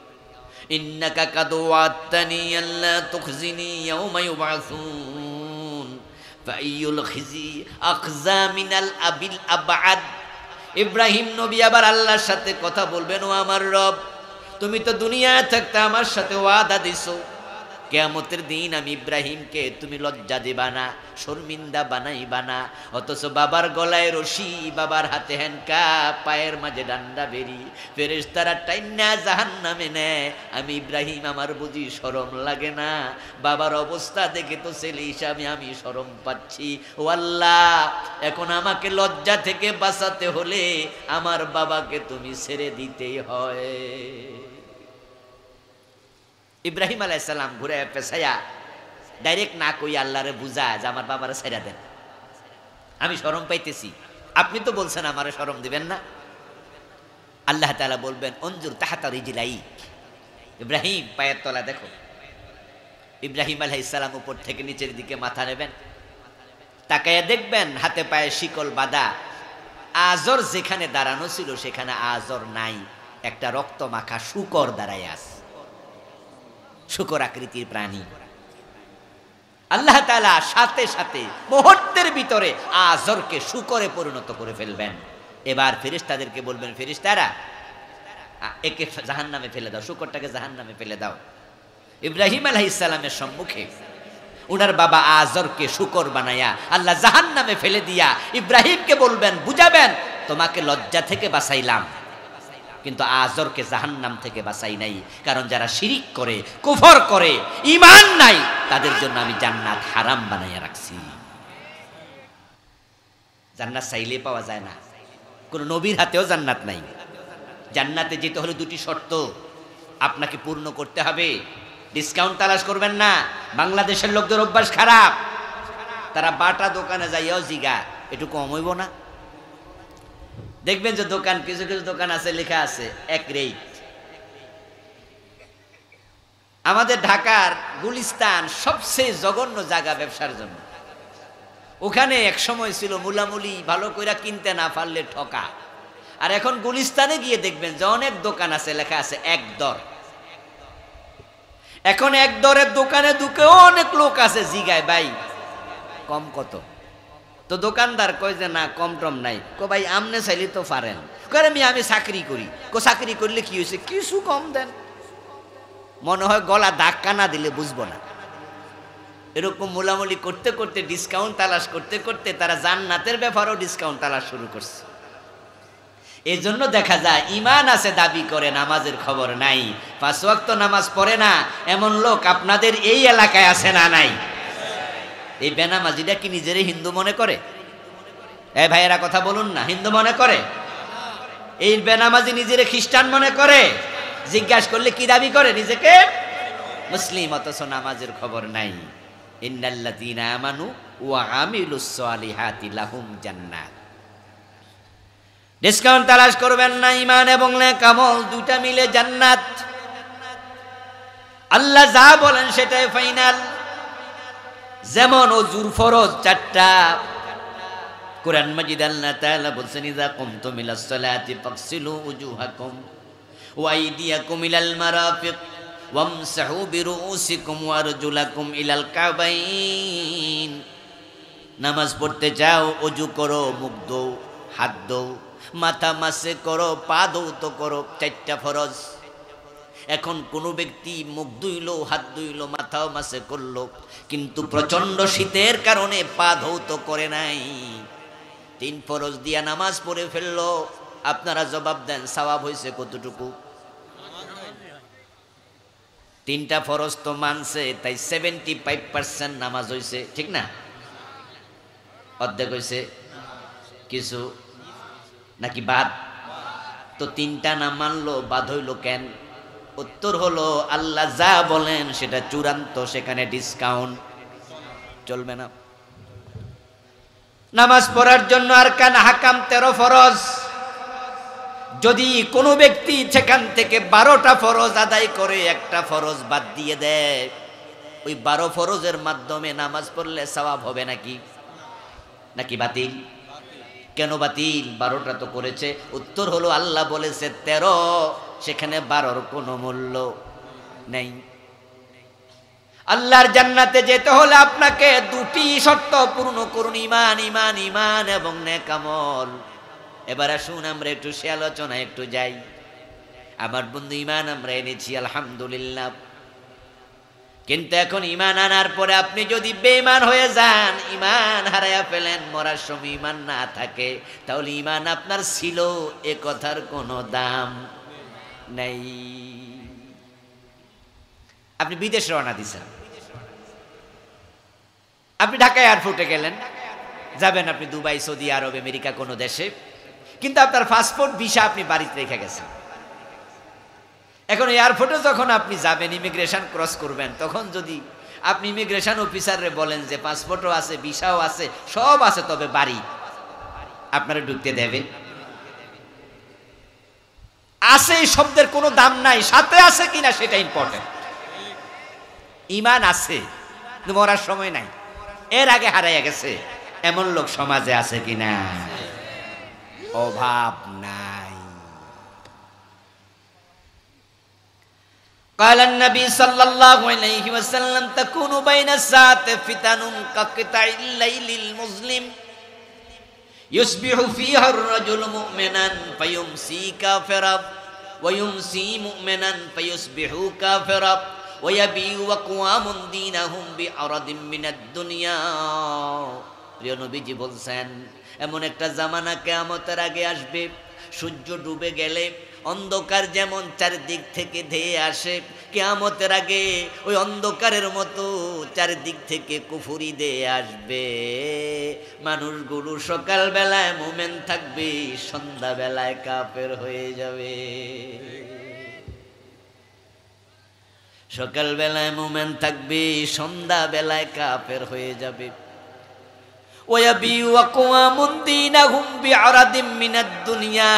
Speaker 1: ইন্নাকা কাদ ওয়া'আদতানি আল্লা তুখজিনি ইয়াওমা ইউবআসুন ফাইয়ুল খিজি আখজা মিনাল আবিল আবআদ। ইব্রাহিম নবী আবার আল্লাহর সাথে কথা বলবেন, ও আমার রব, তুমি তো দুনিয়ায় থাকতে আমার সাথে ওয়াদা দিছো, কিয়ামতের দিন আমি ইব্রাহিমকে তুমি লজ্জা দিবা না, শর্মিন্দা বানাইবা না। অথচ বাবার গলায় রশি, বাবার হাতে হ্যান্ডকাপ, পায়ের মাঝে ডান্ডা বেরি, ফেরেশতারা টাইন্না জাহান্নামে নেয়। আমি ইব্রাহিম, আমার বুঝি শরম লাগে না? বাবার অবস্থা দেখে তো ছেলে হিসাবে আমি শরম পাচ্ছি। ও আল্লাহ, এখন আমাকে লজ্জা থেকে বাঁচাতে হলে আমার বাবাকে তুমি ছেড়ে দিতেই হয়। ইব্রাহিম আলাইহিস সালাম ঘুরে পেছায়া ডাইরেক্ট না কই আল্লাহরে বুঝায় যে আমার বাবারে ছেড়ে দেন, আমি শরম পাইতেছি, আপনি তো বলছেন আমারে শরম দিবেন না। আল্লাহ তাআলা বলবেন, অনজুর তাহতা রিজলাইক, ইব্রাহিম পায়ের তলা দেখো। ইব্রাহিম আলাইহিস সালাম উপর থেকে নিচের দিকে মাথা নেবেন, তাকায়া দেখবেন হাতে পায়ে শিকল বাঁধা। আজর যেখানে দাঁড়ানো ছিল সেখানে আজর নাই, একটা রক্ত মাখা শূকর দাঁড়ায় আছে, শূকর আকৃতির প্রাণী। আল্লাহ তাআলা সাথে সাথে মুহূর্তের ভিতরে আজরকে শূকরে পরিণত করে ফেলবেন। এবার ফেরেশতাদেরকে বলবেন, ফেরেশতারা একে জাহান্নামে ফেলে দাও, শূকরটাকে জাহান্নামে ফেলে দাও। ইব্রাহিম আলাইহিস সালামের সম্মুখে উনার বাবা আজরকে শূকর বানায়া আল্লাহ জাহান্নামে ফেলে দিয়া ইব্রাহিমকে বলবেন, বুঝাবেন, তোমাকে লজ্জা থেকে বাঁচাইলাম, কিন্তু আজরকে জাহান্নাম থেকে বাঁচাই নাই। কারণ যারা শিরিক করে, কুফর করে, ঈমান নাই, তাদের জন্য আমি জান্নাত হারাম বানাইয়া রাখছি। জান্নাত চাইলে পাওয়া যায় না, কোন নবীর হাতেও জান্নাত নাই। জান্নাতে যেতে হলে দুটি শর্ত আপনাকে পূর্ণ করতে হবে। ডিসকাউন্ট তালাশ করবেন না। বাংলাদেশের লোকদের অভ্যাস খারাপ, তারা বাটা দোকানে যাইয়াও জিগা একটু কম হইব না। দেখবেন যে দোকান, কিছু কিছু দোকান আছে লেখা আছে এক রেট। আমাদের ঢাকার গুলিস্তান সবচেয়ে জঘন্য জায়গা ব্যবসার জন্য। ওখানে এক সময় ছিল মুলামুলি ভালো কইরা কিনতে না পারলে ঠকা। আর এখন গুলিস্তানে গিয়ে দেখবেন যে অনেক দোকান আছে লেখা আছে এক দর। এখন এক দরের দোকানে ঢুকে অনেক লোক আছে জিগায়, ভাই কম কত? তো দোকানদার কয় যে না কম টম নাই। কো ভাই আমনে চাইলে তো পারেন। করে আমি চাকরি করি। কো চাকরি করলে কি হয়েছে, কিছু কম দেন। মনে হয় গলা ধাক্কা না দিলে বুঝবো না। এরকম মোলামুলি করতে করতে, ডিসকাউন্ট তালাশ করতে করতে তারা জান্নাতের ব্যাপারেও ডিসকাউন্ট তালাশ শুরু করছে। এই জন্য দেখা যায় ঈমান আছে দাবি করে, নামাজের খবর নাই, 5 ওয়াক্ত নামাজ পড়ে না, এমন লোক আপনাদের এই এলাকায় আছে না নাই? এই বেনামাজিটা কি নিজেরে হিন্দু মনে করে? এই ভাইয়েরা কথা বলুন না, হিন্দু মনে করে? এই বেনামাজি নিজেরে খ্রিস্টান মনে করে? জিজ্ঞাসা করলে কি দাবি করে নিজেকে? মুসলিম, অথচ নামাজের খবর নাই। ইন্নাল্লাযীনা আমানু ওয়া আমিলুস সালিহাতি লাহুম জান্নাত। ডিসকাউন্ট তালাশ করবেন না, ঈমান এবং নেক আমল দুইটা মিলে জান্নাত। আল্লাহ যা বলেন সেটাই ফাইনাল। যেমন ওযুর ফরজ 4টা। কোরআন মাজিদ আল্লাহ তাআলা বলেন, ইযা কুমতুম ইলাস সালাতি ফাগসিলু উজুহাকুম ওয়া আইদিয়াকুম ইলাল মারাফিক ওয়ামসাহু বিরুউসিকুম ওয়া আরজুলাকুম ইলাল কাবাইন। নামাজ পড়তে যাও, ওযু করো, মুখ ধোও, হাত ধোও, মাথা মাসে করো, পা ধৌত করো, 4টা ফরজ। এখন কোনো ব্যক্তি মুখ ধুইলো, হাত ধুইলো, মাথাও মাসে করলো, কিন্তু প্রচন্ড শীতের কারণে পা ধৌত করে নাই, 3 ফরজ দিয়া নামাজ পড়ে ফেললো। আপনারা জবাব দেন, সওয়াব হয়েছে কতটুকু? 3টা ফরজ তো মানছে, তাই 75% নামাজ হয়েছে, ঠিক না? অর্ধেক হয়েছে কিছু নাকি বাদ? তো 3টা না মানলো, বাদ হইল কেন? উত্তর হলো আল্লাহ যা বলেন সেটা চূড়ান্ত, সেখানে ডিসকাউন্ট চলবে না। নামাজ পড়ার জন্য আরকান হাকাম 13 ফরজ। যদি কোনো ব্যক্তি সেখান থেকে 12টা ফরজ আদায় করে, একটা ফরজ বাদ দিয়ে দেয়, ওই 12 ফরজের মাধ্যমে নামাজ পড়লে সওয়াব হবে নাকি বাতিল? কেন বাতিল? 12টা তো করেছে। উত্তর হলো আল্লাহ বলেছে 13, সেখানে 12র কোনো মূল্য নেই। আল্লাহর জান্নাতে যেতে হলে আপনাকে 2টি শর্ত পূর্ণ করুন, ঈমান, ঈমান, ঈমান এবং নেক আমল। এবার আসুন আমরা একটু সে আলোচনায় একটু যাই। আমার বন্ধু, ঈমান আমরা এনেছি আলহামদুলিল্লাহ, কিন্তু এখন ঈমান আনার পরে আপনি যদি বেঈমান হয়ে যান, ঈমান হারায়া ফেলেন, মরার সময় ঈমান না থাকে, তাহলে ঈমান আপনার ছিল এ কথার কোনো দাম নেই। আপনি বিদেশ রওনা দিছেন, আপনি ঢাকা এয়ারপোর্টে গেলেন, যাবেন আপনি দুবাই, সৌদি আরব, আমেরিকা কোনো দেশে, কিন্তু আপনার পাসপোর্ট ভিসা আপনি বাড়িতে রেখে গেছেন। এখন এয়ারপোর্টে যখন আপনি যাবেন, ইমিগ্রেশন ক্রস করবেন, তখন যদি আপনি ইমিগ্রেশন অফিসারে বলেন যে পাসপোর্টও আছে, ভিসাও আছে, সব আছে, তবে বাড়ি, আপনারা ঢুকতে দেবে? আছে এই শব্দের কোনো দাম নাই, সাথে আছে কিনা সেটা ইম্পর্টেন্ট। ঈমান আছে, মরার সময় নাই, এর আগে হারাইয়া গেছে, এমন লোক সমাজে আছে কিনা? অভাব নাই। قال النبي صلى الله عليه وسلم تكون بين الساعة فتن كقطع الليل المظلم يصبح فيها الرجل مؤمنا فيمسي كافرا ويمسي مؤمنا فيصبح كافرا ويبيع أقوام دينهم بعرض من الدنيا প্রিয় নবীজি বলছেন এমন একটা জামানা কিয়ামতের আগে আসবে সূর্য ডুবে গেলে অন্ধকার যেমন চারদিক থেকে ধেয়ে আসে কিয়ামতের আগে ওই অন্ধকারের মতো চারদিক থেকে কুফরি দিয়ে আসবে মানুষগুলো সকালবেলায় মুমিন থাকবে সন্ধ্যাবেলায় কাফের হয়ে যাবে সকালবেলায় মুমিন থাকবে সন্ধ্যাবেলায় কাফের হয়ে যাবে ওয়াবিউ আকওয়ামুন দীনাহুম বিআরাদিম মিনাদ দুনিয়া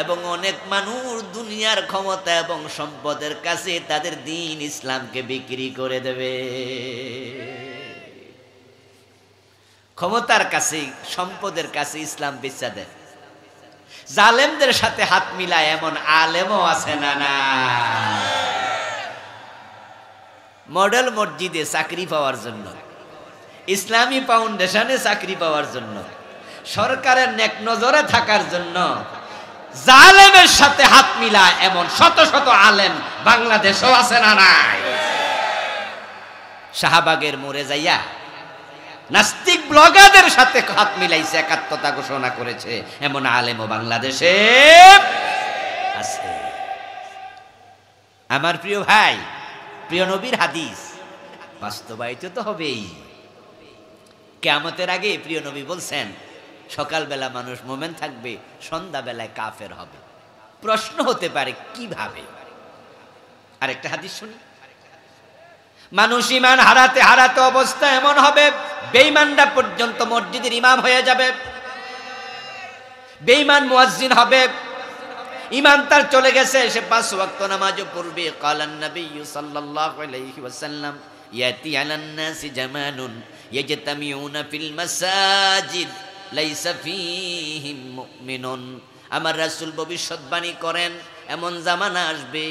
Speaker 1: এবং অনেক মানুষ দুনিয়ার ক্ষমতা এবং সম্পদের কাছে তাদের দ্বীন ইসলামকে বিক্রি করে দেবে ক্ষমতার কাছে সম্পদের কাছে ইসলাম বেচা দেয় জালেমদের সাথে হাত মিলায় এমন আলেমও আছে না না মডেল মসজিদে চাকরি পাওয়ার জন্য ইসলামী ফাউন্ডেশনে চাকরি পাওয়ার জন্য সরকারের নেক নজরে থাকার জন্য জালেমের সাথে হাত মিলায় এমন শত শত আলেম বাংলাদেশেও আছে না নাই শাহবাগের মোড়ে যাইয়া নাস্তিক ব্লগারদের সাথে হাত মিলাইছে একাত্মতা ঘোষণা করেছে এমন আলেমও বাংলাদেশে আছে আমার প্রিয় ভাই প্রিয় নবীর হাদিস বাস্তবায়িত তো হবেই কিয়ামতের আগে প্রিয় নবী বলছেন সকালবেলা মানুষ মুমিন থাকবে সন্ধ্যাবেলায় কাফের হবে প্রশ্ন হতে পারে কিভাবে আরেকটা হাদিস শুনি মানুষ ঈমান হারাতে হারাতে অবস্থা এমন হবে বেঈমানরা পর্যন্ত মসজিদের ইমাম হয়ে যাবে বেঈমান মুয়াজ্জিন হবে ঈমান তার চলে গেছে সে পাঁচ ওয়াক্ত নামাজও পড়বে কালান নবী সাল্লাল্লাহু আলাইহি ওয়াসাল্লাম ইয়াতি আলান নাসি জামানুন ইয়াজতামিউনা ফিল মাসাজিদ লাইসা ফীহিম মুমিনুন আমার রাসূল ভবিষ্যৎবাণী করেন এমন জামানা আসবে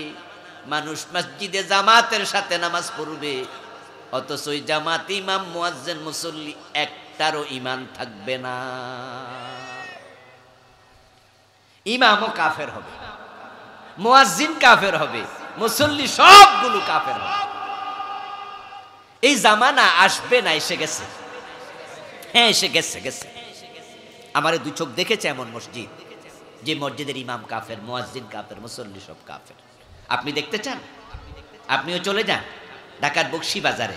Speaker 1: মানুষ মসজিদে জামাতের সাথে নামাজ পড়বে অথচ ওই জামাত ইমাম মুয়াজ্জিন মুসল্লি একটারও ঈমান থাকবে না ইমামও কাফের হবে মুয়াজ্জিন কাফের হবে মুসল্লি সবগুলো কাফের হবে এই জামানা আসবে না এসে গেছে হ্যাঁ এসে গেছে গেছে আমারে দুই চোখ দেখেছে এমন মসজিদ যে মসজিদের ইমাম কাফের মুয়াজ্জিন কাফের মুসল্লি সব কাফের আপনি দেখতে চান আপনিও চলে যান ঢাকার বকশী বাজারে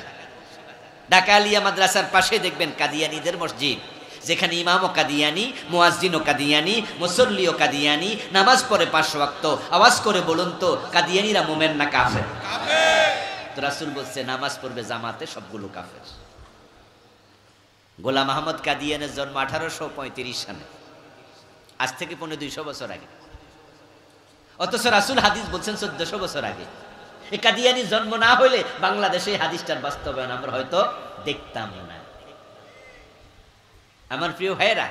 Speaker 1: ঢাকা আলিয়া মাদ্রাসার পাশে দেখবেন কাদিয়ানীদের মসজিদ যেখানে ইমামও কাদিয়ানি মুয়াজ্জিনও কাদিয়ানি মুসল্লিও কাদিয়ানি নামাজ পড়ে 5 ওয়াক্ত আওয়াজ করে বলুন তো কাদিয়ানিরা মুমিন না কাফের তো রাসূল বলছে নামাজ পড়বে জামাতে সবগুলো কাফের গোলাম আহমদ কাদিয়ানের জন্ম 1835 সালে আজ থেকে 200 বছর আগে অথচ রাসূল হাদিস বলছেন 1400 বছর আগে এই কাদিয়ানির জন্ম না হইলে বাংলাদেশে হাদিসটার বাস্তবায়ন আমরা হয়তো দেখতাম না আমার প্রিয় ভাইরা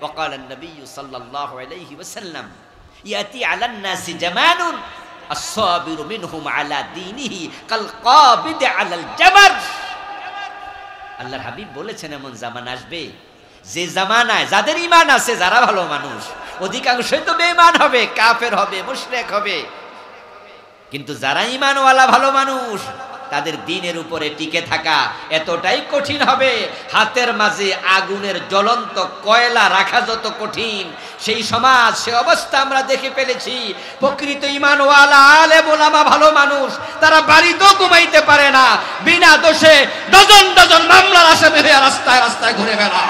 Speaker 1: وقال النبي صلى الله عليه وسلم ياتي على الناس زمان الصابر منهم على دينه كالقابض على الجمر আল্লাহর হাবিব বলেছেন এমন জামানা আসবে যে জামানায় যাদের ঈমান আছে যারা ভালো মানুষ অধিকাংশই তো বেঈমান হবে কাফের হবে মুশরিক হবে কিন্তু যারা ঈমানওয়ালা ভালো মানুষ তাদের দ্বীনের উপরে টিকে থাকা এতটাই কঠিন হবে হাতের মাঝে আগুনের জ্বলন্ত কয়লা রাখা যত কঠিন সেই সমাজ সেই অবস্থা আমরা দেখে ফেলেছি প্রকৃত ঈমানওয়ালা আলেম ওলামা ভালো মানুষ তারা বাড়িতেও ঘুমাইতে পারে না বিনা দোষে ডজন ডজন মামলার আসামি হয়ে রাস্তায় রাস্তায় ঘুরে বেড়ায়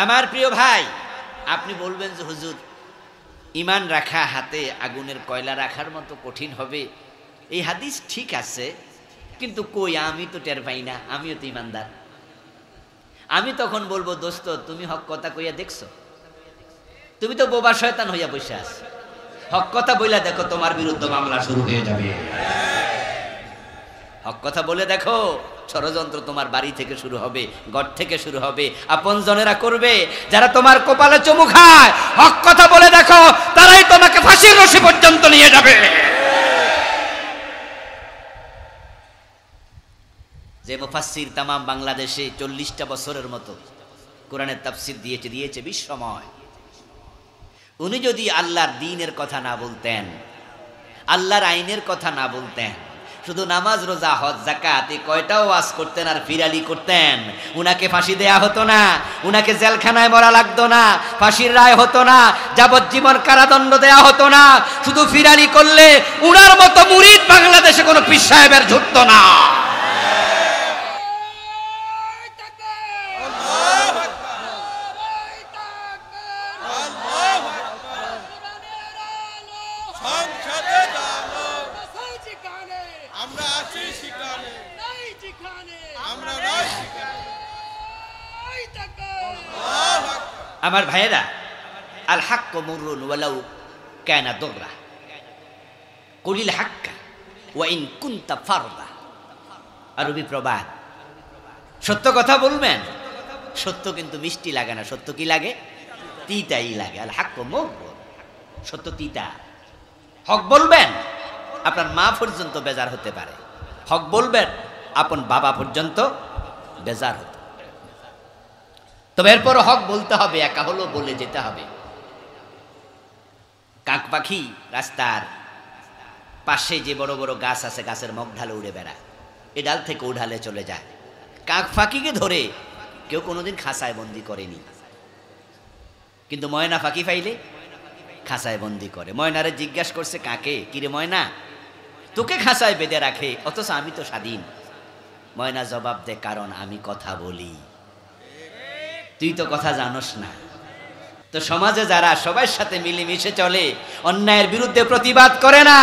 Speaker 1: আমার প্রিয় ভাই আপনি বলবেন যে হুজুর ঈমান রাখা হাতে আগুনের কয়লা রাখার মতো কঠিন হবে এই হাদিস ঠিক আছে কিন্তু কই আমি তো টের পাই না আমিও তো ঈমানদার আমি তখন বলবো দোস্ত তুমি হক কথা কইয়া দেখছো তুমি তো বোবা শয়তান হইয়া বসে আছো হক কথা বইলা দেখো তোমার বিরুদ্ধে মামলা শুরু হয়ে যাবে হক কথা বলে দেখো, ষড়যন্ত্র তোমার বাড়ি থেকে শুরু হবে, ঘর থেকে শুরু হবে, আপনজনেরা করবে। যারা তোমার কপালে চুমু খায়, হক কথা বলে দেখো, তারাই তোমাকে ফাঁসির রশি পর্যন্ত নিয়ে যাবে। যে মুফাসসির তামাম বাংলাদেশে 40টা বছরের মতো কোরআনের তাফসীর দিয়েছে বিশ্বময়, উনি যদি আল্লাহর দ্বীনের কথা না বলতেন, আল্লাহর আইনের কথা না বলতেন, শুধু নামাজ রোজা হজ যাকাত এই কয়টাও ওয়াজ করতেন আর ফিরালি করতেন, উনাকে ফাঁসি দেয়া হতো না, উনাকে জেলখানায় মরা লাগতো না, ফাঁসির রায় হতো না, যাবজ্জীবন কারাদণ্ড দেয়া হতো না। শুধু ফিরালি করলে উনার মতো মুরিদ বাংলাদেশে কোনো পীর সাহেবের ঝুঁকতো না। আমার ভাইয়েরা, আল হাক্ক মুররুন ওয়ালাউ কানা দুররা, কুলিল হাক্কা ওয়া ইন কুনতা ফারদা। আরবি প্রবাদ, সত্য কথা বলবেন, সত্য কিন্তু মিষ্টি লাগে না, সত্য কি লাগে? তিতাই লাগে। আল হাক্ক মুররুন, সত্য তিতা। হক বলবেন, আপনার মা পর্যন্ত বেজার হতে পারে। হক বলবেন, আপন বাবা পর্যন্ত বেজার হতে। তবে এরপর হক বলতে হবে, একা হলো বলে যেতে হবে। কাক পাখি রাস্তার পাশে যে বড় বড় গাছ আছে, গাছের মগ ঢালে উড়ে বেড়ায়, এ ডাল থেকে ও ঢালে চলে যায়। কাক পাখিকে ধরে কেউ কোনোদিন খাঁচায় বন্দি করেনি, কিন্তু ময়না পাখি পাইলে খাঁচায় বন্দি করে। ময়নারে জিজ্ঞাসা করছে কাকে, কিরে ময়না, তোকে খাঁচায় বেঁধে রাখে অথচ আমি তো স্বাধীন। ময়না জবাব দে, কারণ আমি কথা বলি, তুই তো কথা জানোস না। তো সমাজে যারা সবার সাথে মিলেমিশে চলে, অন্যায়ের বিরুদ্ধে প্রতিবাদ করে না,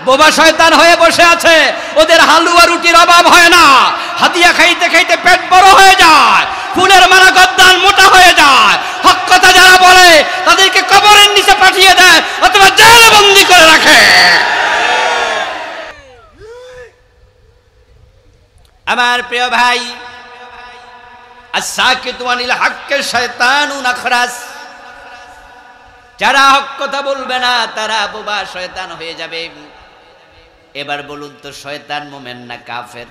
Speaker 1: বোবা শয়তান হয়ে বসে আছে, ওদের হালুয়া রুটির অভাব হয় না, হাতিয়া খাইতে খাইতে পেট বড় হয়ে যায়, ফুলের মালা গদ্দান মোটা হয়ে যায়। হক কথা যারা বলে তাদেরকে কবরের নিচে পাঠিয়ে দেয় অথবা জেলে বন্দি করে রাখে। আমার প্রিয় ভাই, আস-সাকিতু আনিল হাক্কি শায়তানুন আখরাস, যারা হক কথা বলবে না তারা বোবা শয়তান হয়ে যাবে। এবার বলুন তো, শয়তান মুমিন না কাফের?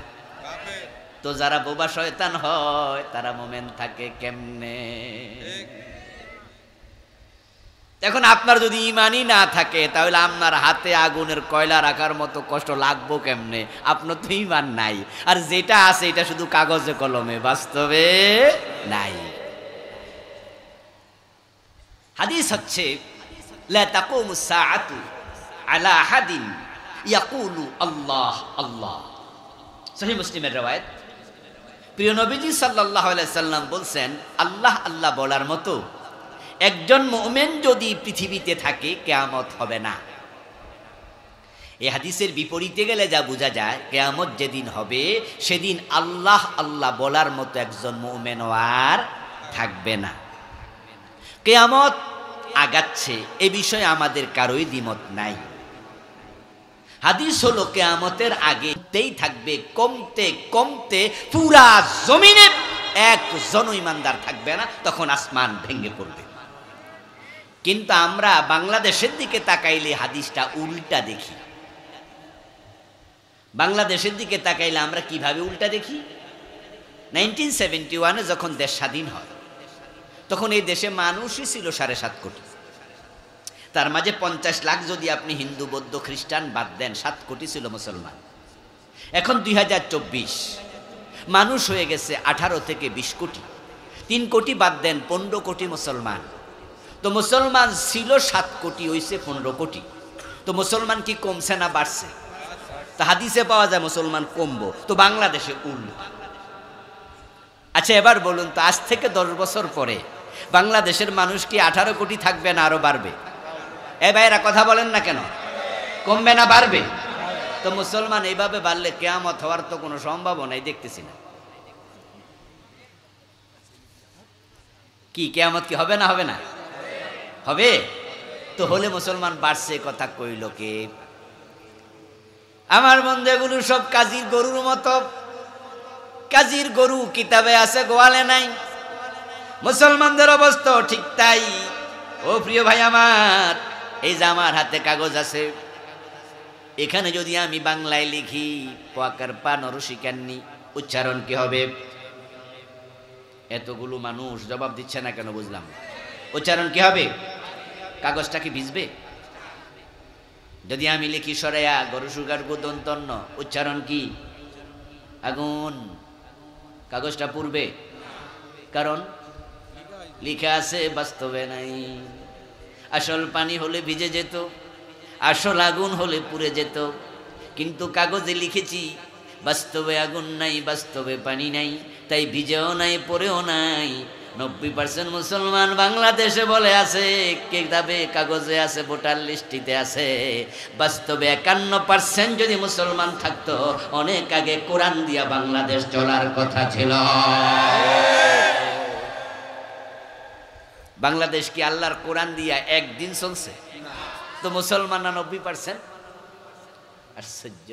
Speaker 1: তো যারা বোবা শয়তান হয় তারা মুমিন থাকে কেমনে? এখন আপনার যদি ঈমানই না থাকে, তাহলে আপনার হাতে আগুনের কয়লা রাখার মতো কষ্ট লাগবো কেমনে? আপনার তো ঈমান নাই, আর যেটা আছে এটা শুধু কাগজে কলমে, বাস্তবে নাই। হাদিস হচ্ছে, লা তাকুমুস সাআতু আলা আহাদিন ইয়াকুলু আল্লাহ আল্লাহ। সহিহ মুসলিমের riwayat। প্রিয় নবীজি সাল্লাল্লাহু আলাইহি সাল্লাম বলছেন, আল্লাহ আল্লাহ বলার মতো একজন মুমিন যদি পৃথিবীতে থাকে, কিয়ামত হবে না। এই হাদিসের বিপরীতে গেলে যা বোঝা যায়, কিয়ামত যেদিন হবে সেদিন আল্লাহ আল্লাহ বলার মতো একজন মুমিন আর থাকবে না। কিয়ামত আগাচ্ছে, এ বিষয়ে আমাদের কারোই দ্বিমত নাই। হাদিস হলো, কিয়ামতের আগেতেই থাকবে কমতে কমতে পুরা জমিনে একজন ঈমানদার থাকবে না, তখন আসমান ভেঙে পড়বে। কিন্তু আমরা বাংলাদেশের দিকে তাকাইলে হাদিসটা উল্টা দেখি। বাংলাদেশের দিকে তাকাইলে আমরা কিভাবে উল্টা দেখি? 1971-এ যখন দেশ স্বাধীন হয়, তখন এই দেশে মানুষই ছিল 7.5 কোটি। তার মাঝে 50 লাখ যদি আপনি হিন্দু বৌদ্ধ খ্রিস্টান বাদ দেন, 7 কোটি ছিল মুসলমান। এখন 2024 মানুষ হয়ে গেছে 18 থেকে 20 কোটি। 3 কোটি বাদ দেন, 15 কোটি মুসলমান। তো মুসলমান ছিল 7 কোটি, হইছে 15 কোটি। তো মুসলমান কি কমছে না বাড়ছে? তা হাদিসে পাওয়া যায় মুসলমান কমবো, তো বাংলাদেশে উল্টা। আচ্ছা এবার বলুন তো, আজ থেকে 10 বছর পরে বাংলাদেশের মানুষ কি 18 কোটি থাকবে না আরো বাড়বে? এ ভাইরা কথা বলেন না কেন? কমবে না বাড়বে? তো মুসলমান এইভাবে বাড়লে কিয়ামত হওয়ার তো কোনো সম্ভাবনাই দেখতেছি না। কি কিয়ামত কি হবে না? হবে না? হবে। তো হলে মুসলমান বাড়ছে কথা কইল কে? আমার বন্ধু এগুলো সব কাজীর গরুর মতো। কাজীর গরু কিতাবে আছে, গোয়ালে নাই। মুসলমানদের অবস্থা ঠিক তাই। ও প্রিয় ভাই আমার, এই যে আমার হাতে কাগজ আছে, এখানে যদি আমি বাংলায় লিখি পাকার পা নরসিকান্নি, উচ্চারণ কি হবে? এতগুলো মানুষ জবাব দিচ্ছে না কেন বুঝলাম। উচ্চারণ কি হবে? কাগজটা কি ভিজবে? যদি আমি লিখি সরেয়া গরু সুগার গুদন্তন্য, উচ্চারণ কি? আগুন। কাগজটা পুড়বে, কারণ লিখা আছে, বাস্তবে নাই। আসল পানি হলে ভিজে যেত, আসল আগুন হলে পুড়ে যেত, কিন্তু কাগজে লিখেছি বাস্তবে আগুন নাই, বাস্তবে পানি নাই, তাই ভিজেও নাই, পড়েও নাই। 90% মুসলমান বাংলাদেশে বলে আছে, কিতাবে কাগজে আছে, ভোটার লিস্টিতে আছে। বাস্তবে 51% যদি মুসলমান থাকতো, অনেক আগে কোরআন দিয়া বাংলাদেশ চলার কথা ছিল। বাংলাদেশ কি আল্লাহর কোরআন দিয়া একদিন চলছে? তো মুসলমান না 90%? আশ্চর্য।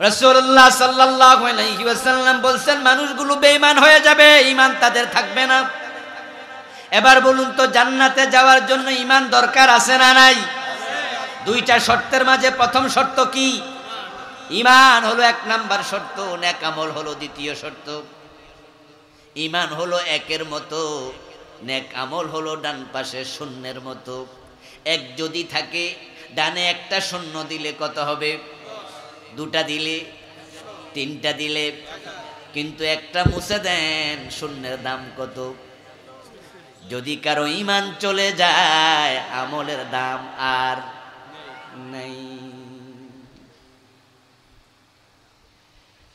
Speaker 1: রাসূলুল্লাহ সাল্লাল্লাহু আলাইহি ওয়াসাল্লাম বলছেন, মানুষগুলো বেঈমান হয়ে যাবে, ঈমান তাদের থাকবে না। এবার বলুন তো, জান্নাতে যাওয়ার জন্য ঈমান দরকার আছে না নাই? দুইটা শর্তের মাঝে প্রথম শর্ত কি? ঈমান হলো 1 নাম্বার শর্ত, নেক আমল হলো দ্বিতীয় শর্ত। ঈমান হলো 1-এর মতো, নেক আমল হলো ডান পাশে শূন্যের মতো। 1 যদি থাকে, ডানে একটা শূন্য দিলে কত হবে? 2টা দিলে, 3টা দিলে, কিন্তু একটা মুছে দেন, শূন্যের দাম কত? যদি কারো ঈমান চলে যায়, আমলের দাম আর নাই।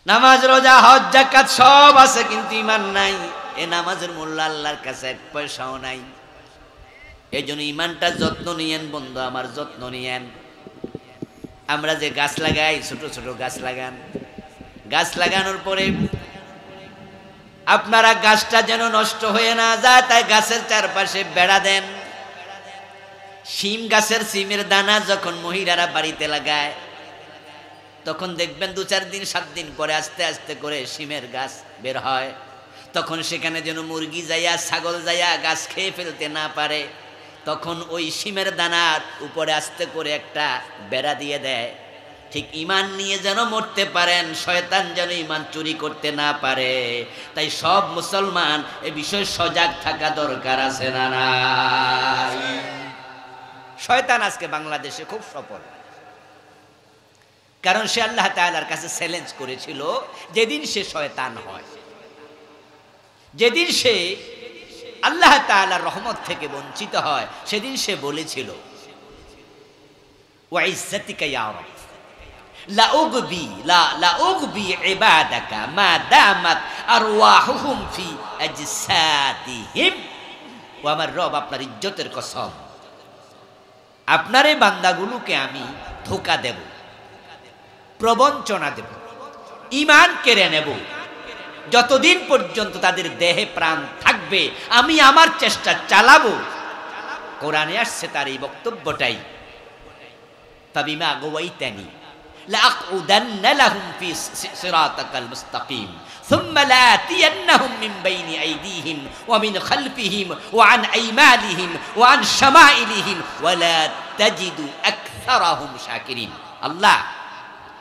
Speaker 1: নামাজ, রোজা, হজ, যাকাত সব আছে, কিন্তু ঈমান নাই। এই নামাজের মূল্য আল্লাহর কাছে 1 পয়সাও নাই। এই জন্য ঈমানটা যত্ন নিয়েন বন্ধু আমার, যত্ন নিয়েন। আমরা যে গাছ লাগাই, ছোট ছোট গাছ লাগান, গাছ লাগানোর পরে আপনারা গাছটা যেন নষ্ট হয়ে না যায়, তাই গাছের চারপাশে বেড়া দেন। শিম গাছের সিমের দানা যখন মহিলারা বাড়িতে লাগায়, তখন দেখবেন 2-4 দিন 7 দিন পরে আস্তে আস্তে করে শিমের গাছ বের হয়। তখন সেখানে যেন মুরগি যাইয়া, ছাগল যাইয়া গাছ খেয়ে ফেলতে না পারে, তখন ওই শিমের দানার উপরে আস্তে করে একটা বেড়া দিয়ে দেয়। ঠিক ঈমান নিয়ে যেন মরতে পারেন, শয়তান যেন ঈমান চুরি করতে না পারে। তাই সব মুসলমান এ বিষয়ে সজাগ থাকা দরকার আছে না নাই? শয়তান আজকে বাংলাদেশে খুব সফল, কারণ সে আল্লাহ তাআলার কাছে চ্যালেঞ্জ করেছিল। যেদিন সে শয়তান হয়, যেদিন সে আল্লাহ তাআলার রহমত থেকে বঞ্চিত হয়, সেদিন সে বলেছিল, ওয়া ইজ্জাতিকা ইয়া রাব লা উগবি ইবাদাকা মা দামাত আরওয়াহুহুম ফি আজসাদিহিম। ও আমার রব, আপনার ইজ্জতের কসম, আপনার এই বান্দাগুলোকে আমি ধোঁকা দেব, প্রবঞ্চনা দেব, ঈমান কেড়ে নেব, যতদিন পর্যন্ত তাদের দেহে প্রাণ থাকবে আমি আমার চেষ্টা চালাবো। কোরআনে আসছে তার এই বক্তব্যটাই, ফাবিমা গাওয়াইতানি লাআকউদান্না লাহুম ফি সিরাতাকাল মুস্তাকিম সুম্মা লাআতিয়ান্নাহুম মিন বাইনি আইদিহিম ওয়া মিন খালফিহিম ওয়া আন আইমানিহিম ওয়া আন শামাইলিহিম ওয়া লা তাজিদু আকসারাহুম শাকিরিন। আল্লাহ,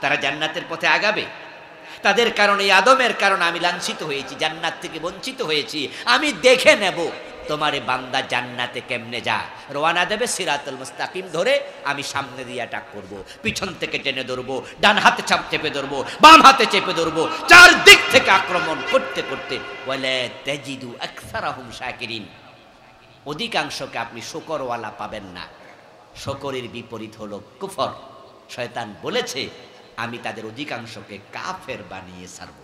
Speaker 1: তারা জান্নাতের পথে আগাবে, তাদের কারণে, আদমের কারণে আমি লাঞ্ছিত হয়েছি, জান্নাত থেকে বঞ্চিত হয়েছি। আমি দেখে নেব তোমারে বান্দা জান্নাতে কেমনে যা, রওনা দেবে সিরাতুল মুস্তাকিম ধরে, আমি সামনে দিয়ে অ্যাটাক করব, পিছন থেকে টেনে ধরবো, ডান হাতে চেপে ধরবো, বাম হাতে চেপে ধরবো, চারদিক থেকে আক্রমণ করতে করতে ওয়ালা তাজিদু আকসারাহুম শাকিরিন। অধিকাংশকে আপনি শুকরওয়ালা পাবেন না। শুকরের বিপরীত হলো কুফর। শয়তান বলেছে, আমি তাদের অধিকাংশকে কাফের বানিয়ে ছাড়ব।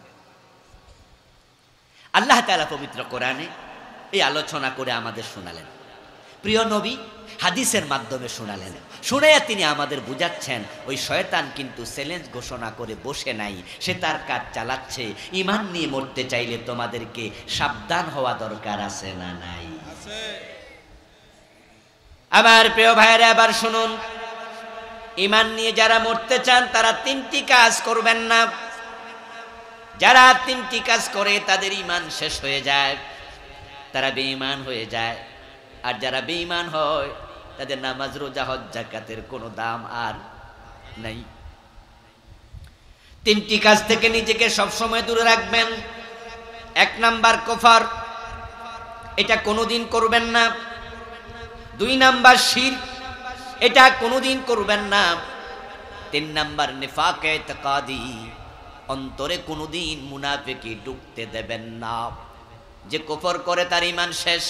Speaker 1: আল্লাহ তাআলা পবিত্র কোরআনে এই আলোচনা করে আমাদের শোনালেন। প্রিয় নবী হাদিসের মাধ্যমে শোনালেন। শুনাইয়া তিনি আমাদের বুঝাচ্ছেন, ওই শয়তান কিন্তু চ্যালেঞ্জ ঘোষণা করে বসে নাই, সে তার কাজ চালাচ্ছে। ঈমান নিয়ে মরতে চাইলে তোমাদেরকে সাবধান হওয়া দরকার আছে না নাই? আমার প্রিয় ভাইয়েরা, এবার শুনুন, ঈমান নিয়ে যারা মরতে চান তারা তিনটি কাজ করবেন না। যারা তিনটি কাজ করে তাদের ঈমান শেষ হয়ে যায়, তারা বেঈমান হয়ে যায়। আর যারা বেঈমান হয় তাদের নামাজ রোজা হজ যাকাতের কোনো দাম আর নাই। তিনটি কাজ থেকে নিজেকে সবসময় দূরে রাখবেন। 1 নাম্বার কুফর, এটা কোনোদিন করবেন না। 2 নাম্বার শিরক, এটা কোনোদিন করবেন না। 3 নাম্বার নিফাক ইতিকাদি, অন্তরে কোনোদিন মুনাফিকি ঢুকতে দেবেন না। যে কুফর করে তার ঈমান শেষ,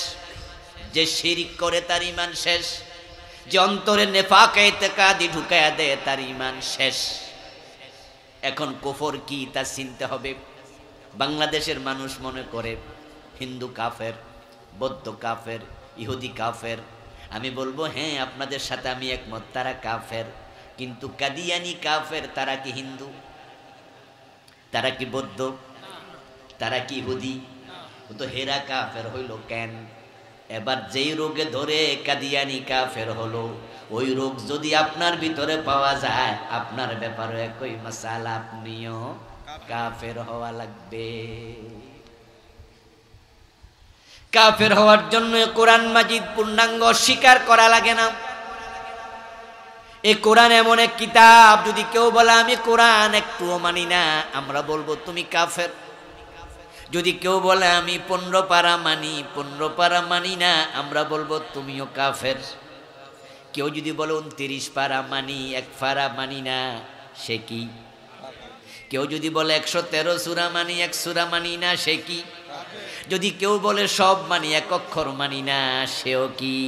Speaker 1: যে শিরক করে তার ঈমান শেষ, যে অন্তরে নিফাক ইতিকাদি ঢুকায়া দেয় তার ঈমান শেষ। এখন কুফর কি তা চিনতে হবে। বাংলাদেশের মানুষ মনে করে হিন্দু কাফের, বৌদ্ধ কাফের, ইহুদি কাফের। আমি বলবো হ্যাঁ, আপনাদের সাথে আমি একমত, তারা কাফের। কিন্তু কাদিয়ানি কাফের, তারা কি হিন্দু? তারা কি বৌদ্ধ? তারা কি ইহুদি? তো হেরা কাফের হইল কেন? এবার যেই রোগে ধরে কাদিয়ানি কাফের হলো, ওই রোগ যদি আপনার ভিতরে পাওয়া যায়, আপনার ব্যাপারে একই মাসালা, আপনিও কাফের হওয়া লাগবে। কাফের হওয়ার জন্য কোরআন মাজিদ পূর্ণাঙ্গ স্বীকার করা লাগে না। এই কোরআন এমন এক কিতাব, যদি কেউ বলে আমি কোরআন একটুও মানি না, আমরা বলবো তুমি কাফের। যদি কেউ বলে আমি 15 পারা মানি, 15 পারা মানি না, আমরা বলবো তুমিও কাফের। কেউ যদি বলে 29 পারা মানি, 1 পারা মানি না, সে কি? কেউ যদি বলে 113 সূরা মানি, 1 সূরা মানি না, সে কি? যদি কেউ বলে সব মানি, 1 অক্ষর মানি না, সেও কি?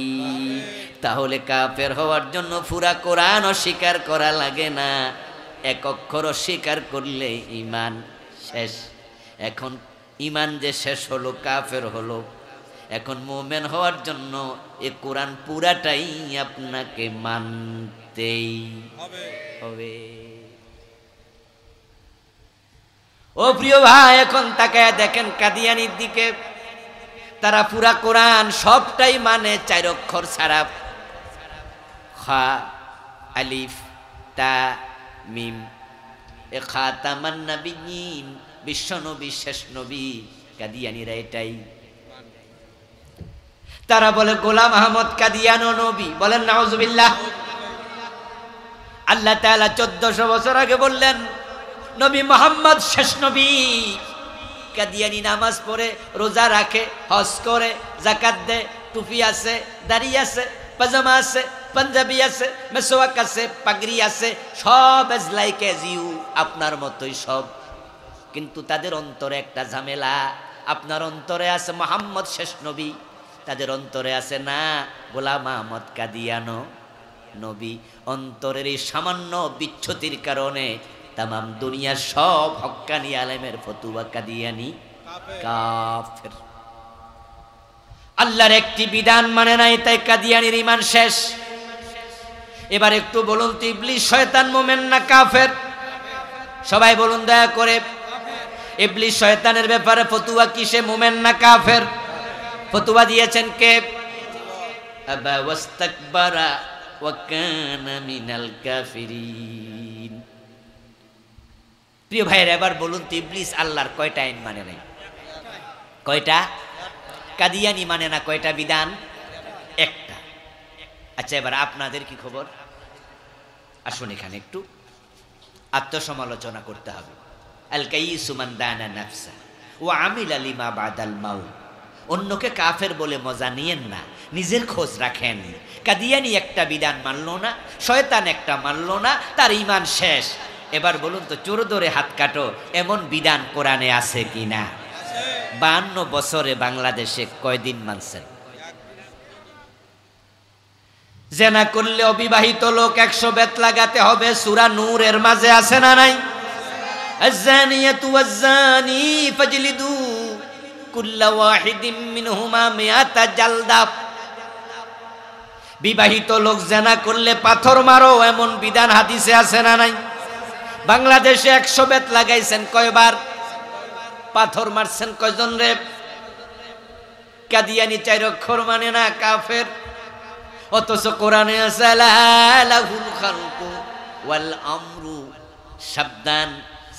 Speaker 1: তাহলে কাফের হওয়ার জন্য পুরা কোরআন অস্বীকার করা লাগে না, 1 অক্ষর অস্বীকার করলে ঈমান শেষ। এখন ঈমান যে শেষ হলো, কাফের হলো, এখন মুমিন হওয়ার জন্য এ কোরআন পুরাটাই আপনাকে মানতেই হবে। ও প্রিয় ভাই, এখন তাকায় দেখেন কাদিয়ানির দিকে। তারা পুরা কোরআন সবটাই মানে 4 অক্ষর ছাড়া। খা, আলিফ, তা, মিম। এ খাতামান নবিয়্যিন, বিশ্ব নবী, শেষ নবী। কাদিয়ানিরা এটাই। তারা বলে গোলাম আহমদ কাদিয়ানো নবী। বলেন নাউজুবিল্লাহ। আল্লাহ তাআলা 1400 বছর আগে বললেন নবী মুহাম্মদ শেষ নবী। কাদিয়ানি নামাজ পড়ে, রোজা রাখে, হজ করে, যাকাত দেয়, টুপি আছে, দাড়ি আছে, পাজামা আছে, পাঞ্জাবি আছে, মেসওয়াক আছে, পাগড়ি আছে, সব এজ লাইক এজ ইউ, আপনার মতোই সব। কিন্তু তাদের অন্তরে একটা ঝামেলা। আপনার অন্তরে আছে মুহাম্মদ শেষ নবী, তাদের অন্তরে আছে না গোলাম আহমদ কাদিয়ানো নবী। অন্তরের এই সামান্য বিচ্ছুতির কারণে তামাম দুনিয়ার সব হক্কানি আলেমের ফতুয়া কাদিয়ানি কাফের। আল্লাহর একটি বিধান মানে নাই, তাই কাদিয়ানির ঈমান শেষ। এবার একটু বলুন তো, ইবলিস শয়তান মুমিন না কাফের? সবাই বলুন দয়া করে, ইবলিস শয়তানের ব্যাপারে ফতুয়া কি সে মুমিন না কাফের? ফতুয়া দিয়েছেন কে? আবা ওয়াস্তাকবারা ওয়া কানা মিনাল কাফিরিন। প্রিয় ভাইয়ের, এবার বলুন তো, ইবলিস আল্লাহর কয়টা আইন মানে নাই? কয়টা? কাদিয়ানি মানে না কয়টা বিধান? একটা। আচ্ছা, এবার আপনাদের কি খবর? আসুন এখানে একটু আত্মসমালোচনা করতে হবে। আল কাইয়িসু মান দানা নাফসা ওয়া আমিলা লিমা বাদাল মাউত। অন্যকে কাফের বলে মজা নিয়েন না, নিজের খোঁজ রাখেন। কাদিয়ানি একটা বিধান মানলো না, শয়তান একটা মানলো না, তার ঈমান শেষ। এবার বলুন তো, চোর ধরে হাত কাটো এমন বিধান কোরআনে আছে কিনা? 52 বছরে বাংলাদেশে কয়দিন মানছেন? জেনা করলে অবিবাহিত লোক 100 বেত লাগাতে হবে, সূরা নূরের মাঝে আছে না নাই? আয-যানিয়াতু ওয়াজ-যানি ফাজলিদু কুল্লা ওয়াহিদিম মিনহুমা মিআতা জালদা। বিবাহিত লোক জেনা করলে পাথর মারো, এমন বিধান হাদিসে আছে না নাই? বাংলাদেশে 100 বেত লাগাইছেন কয়বার? পাথর মারছেন কয়জন রে? কাদিয়ানি 4 অক্ষর মানে না, কাফের। অথচ কোরআনে আছে লাহুল খালকু ওয়াল আমরু, সাবধান,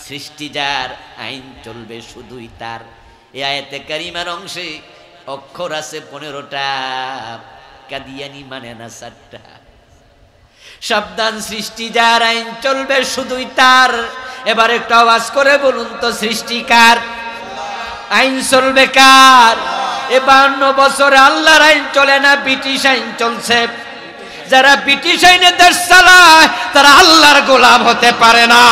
Speaker 1: সৃষ্টি যার, আইন চলবে শুধুই তার। এই আয়াতে কারিমার অংশে অক্ষর আছে 15টা, কাদিয়ানি মানে না 4টা। সাবধান, সৃষ্টি যার, আইন চলবে শুধুই তার। এবার একটু আওয়াজ করে বলুন তো, সৃষ্টি কার, আইন চলবে কার? এ 52 বছরে আল্লাহর আইন চলে না, ব্রিটিশ আইন চলছে। যারা ব্রিটিশ আইনে দেশ চালায় তারা আল্লাহর গোলাম হতে পারে না।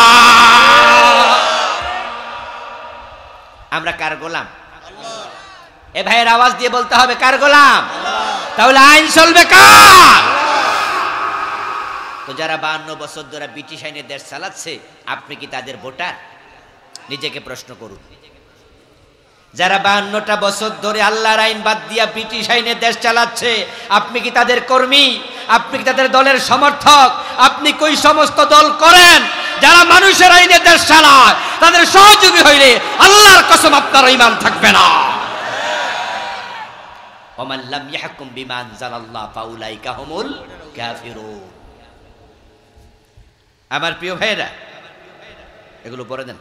Speaker 1: আমরা কার গোলাম? এ ভাইয়ের আওয়াজ দিয়ে বলতে হবে, কার গোলাম? তাহলে আইন চলবে কার? তো যারা 52 বছর ধরে ব্রিটিশ আইনে দেশ চালাচ্ছে, আপনি কি তাদের ভোটার? নিজেকে প্রশ্ন করুন। যারা 52টা বছর ধরে আল্লাহর আইন বাদ দিয়া ব্রিটিশ আইনে দেশ চালাচ্ছে, আপনি কি তাদের কর্মী? আপনি কি তাদের দলের সমর্থক? আপনি কই সমস্ত দল করেন যারা মানুষের আইনে দেশ চালায়, তাদের সহযোগী হইলে আল্লাহর কসম আপনার ঈমান থাকবে না। ওমান লাম ইয়াহকুম বিমা আনজালাল্লাহ ফাউলাইকা হুমুল কাফিরুন। আমার প্রিয় ভাইরা, এগুলো পড়ে দেন।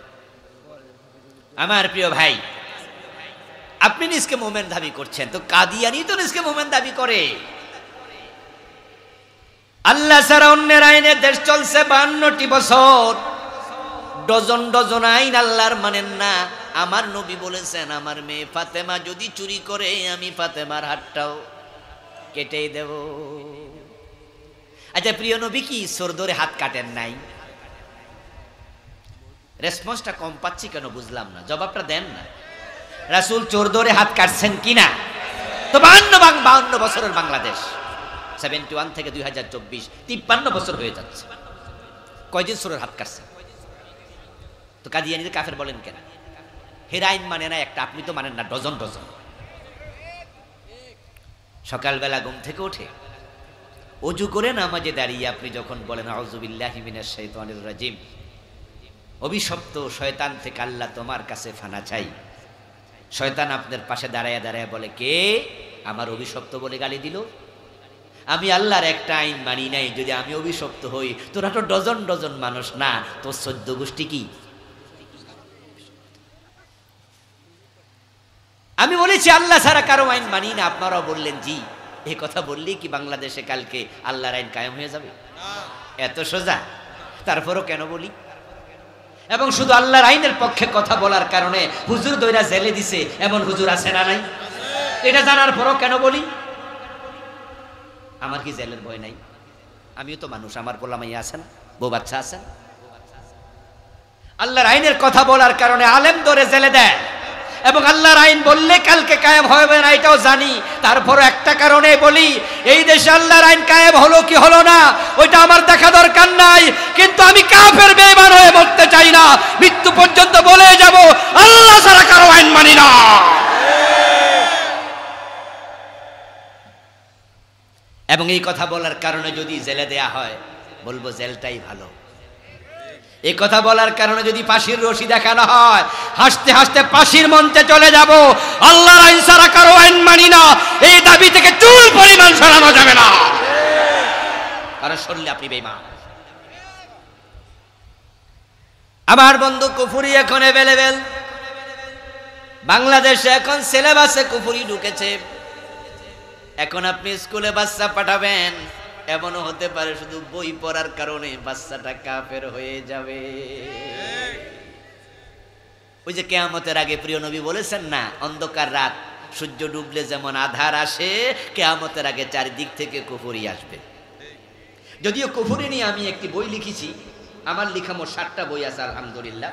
Speaker 1: আমার প্রিয় ভাই, আপনি নিজকে মোমেন দাবি করছেন, তো কাদিয়ানি তো নিজকে মোমেন দাবি করে। আল্লাহ ছাড়া অন্যের আইনে দেশ চলছে 52টি বছর। ডজন ডজন আইন আল্লাহর মানেন না। আমার নবী বলেছেন, আমার মেয়ে ফাতেমা যদি চুরি করে, আমি ফাতেমার হাতটাও কেটে দেব। আচ্ছা, প্রিয় নবী কি চোর ধরে হাত কাটেন নাই? রেসপন্সটা কম পাচ্ছি কেন বুঝলাম না, জবাবটা দেন না। রাসূল চোর ধরে হাত কাটছেন কিনা? তো 52 বছরের বাংলাদেশ, 71 থেকে 2024, 53 বছর হয়ে যাচ্ছে। কয়দিন চোরের হাত কাটছে? তো কাদিয়ানীদের কাফের বলেন কেন? হেরাইন মানে না একটা, আপনি তো মানেন না ডজন ডজন। সকালবেলা ঘুম থেকে উঠে অজু করে নামাজে দাঁড়িয়ে আপনি যখন বলেন আউযু বিল্লাহি মিনাশ শাইতানির রাজিম, অভিশপ্ত শয়তান থেকে আল্লাহ তোমার কাছে ফানা চাই, শয়তান আপনার পাশে দাঁড়ায় দাঁড়ায় বলে, কে আমার অভিশপ্ত বলে গালি দিল? আমি আল্লাহর একটা আইন মানি নাই, যদি আমি অভিশপ্ত হই, তোরা তো ডজন ডজন মানুষ না, তোর 14 গোষ্ঠী কি? আমি বলেছি আল্লাহ ছাড়া কারো আইন মানি না, আপনারাও বললেন জি। এই কথা বললেই কি বাংলাদেশে কালকে আল্লাহর আইন কায়েম হয়ে যাবে? এত সোজা? তারপরও কেন বলি? এবং শুধু আল্লাহর আইনের পক্ষে কথা বলার কারণে হুজুর দইরা জেলে দিছে, এমন হুজুর আছে না নাই? এটা জানার পরও কেন বলি? আমার কি জেলের ভয় নাই? আমিও তো মানুষ, আমার পোলামাই আছেন, বউ বাচ্চা আছেন। আল্লাহর আইনের কথা বলার কারণে আলেম ধরে জেলে দেয়, এবং আল্লাহর আইন বললে কালকে কায়েম হবে না এটাও জানি। তারপরও একটা কারণে বলি, এই দেশে আল্লাহর আইন কায়েম হলো কি হলো না ওইটা আমার দেখা দরকার নাই, কিন্তু আমি কাফের বেঈমান হয়ে মরতে চাই না। মৃত্যু পর্যন্ত বলে যাব, আল্লাহ ছাড়া কারো আইন মানি না। এবং এই কথা বলার কারণে যদি জেলে দেয়া হয়, বলবো জেলটাই ভালো। এই কথা বলার কারণে যদি ফাঁসির রশি দেখানো হয়, হাসতে হাসতে ফাঁসির মঞ্চে চলে যাব। আল্লাহর আইন ছাড়া কারো আইন মানি না, এই দাবি থেকে চুল পরিমাণ সরানো যাবে না, কারণ সরলে আপনি বেঈমান। আমার বন্ধু, কুফরি এখন অ্যাভেলেবেল বাংলাদেশে। এখন সিলেবাসে কুফরি ঢুকেছে। এখন আপনি স্কুলে বাচ্চা পাঠাবেন, এমনও হতে পারে শুধু বই পড়ার কারণে বাচ্চাটা কাফের হয়ে যাবে। ওই যে কিয়ামতের আগে প্রিয় নবী বলেছেন না, অন্ধকার রাত সূর্য ডুবলে যেমন আধার আসে, কিয়ামতের আগে চারিদিক থেকে কুফরি আসবে। যদিও কুফরি নিয়ে আমি একটি বই লিখেছি, আমার লেখা মোট 7টা বই আছে আলহামদুলিল্লাহ।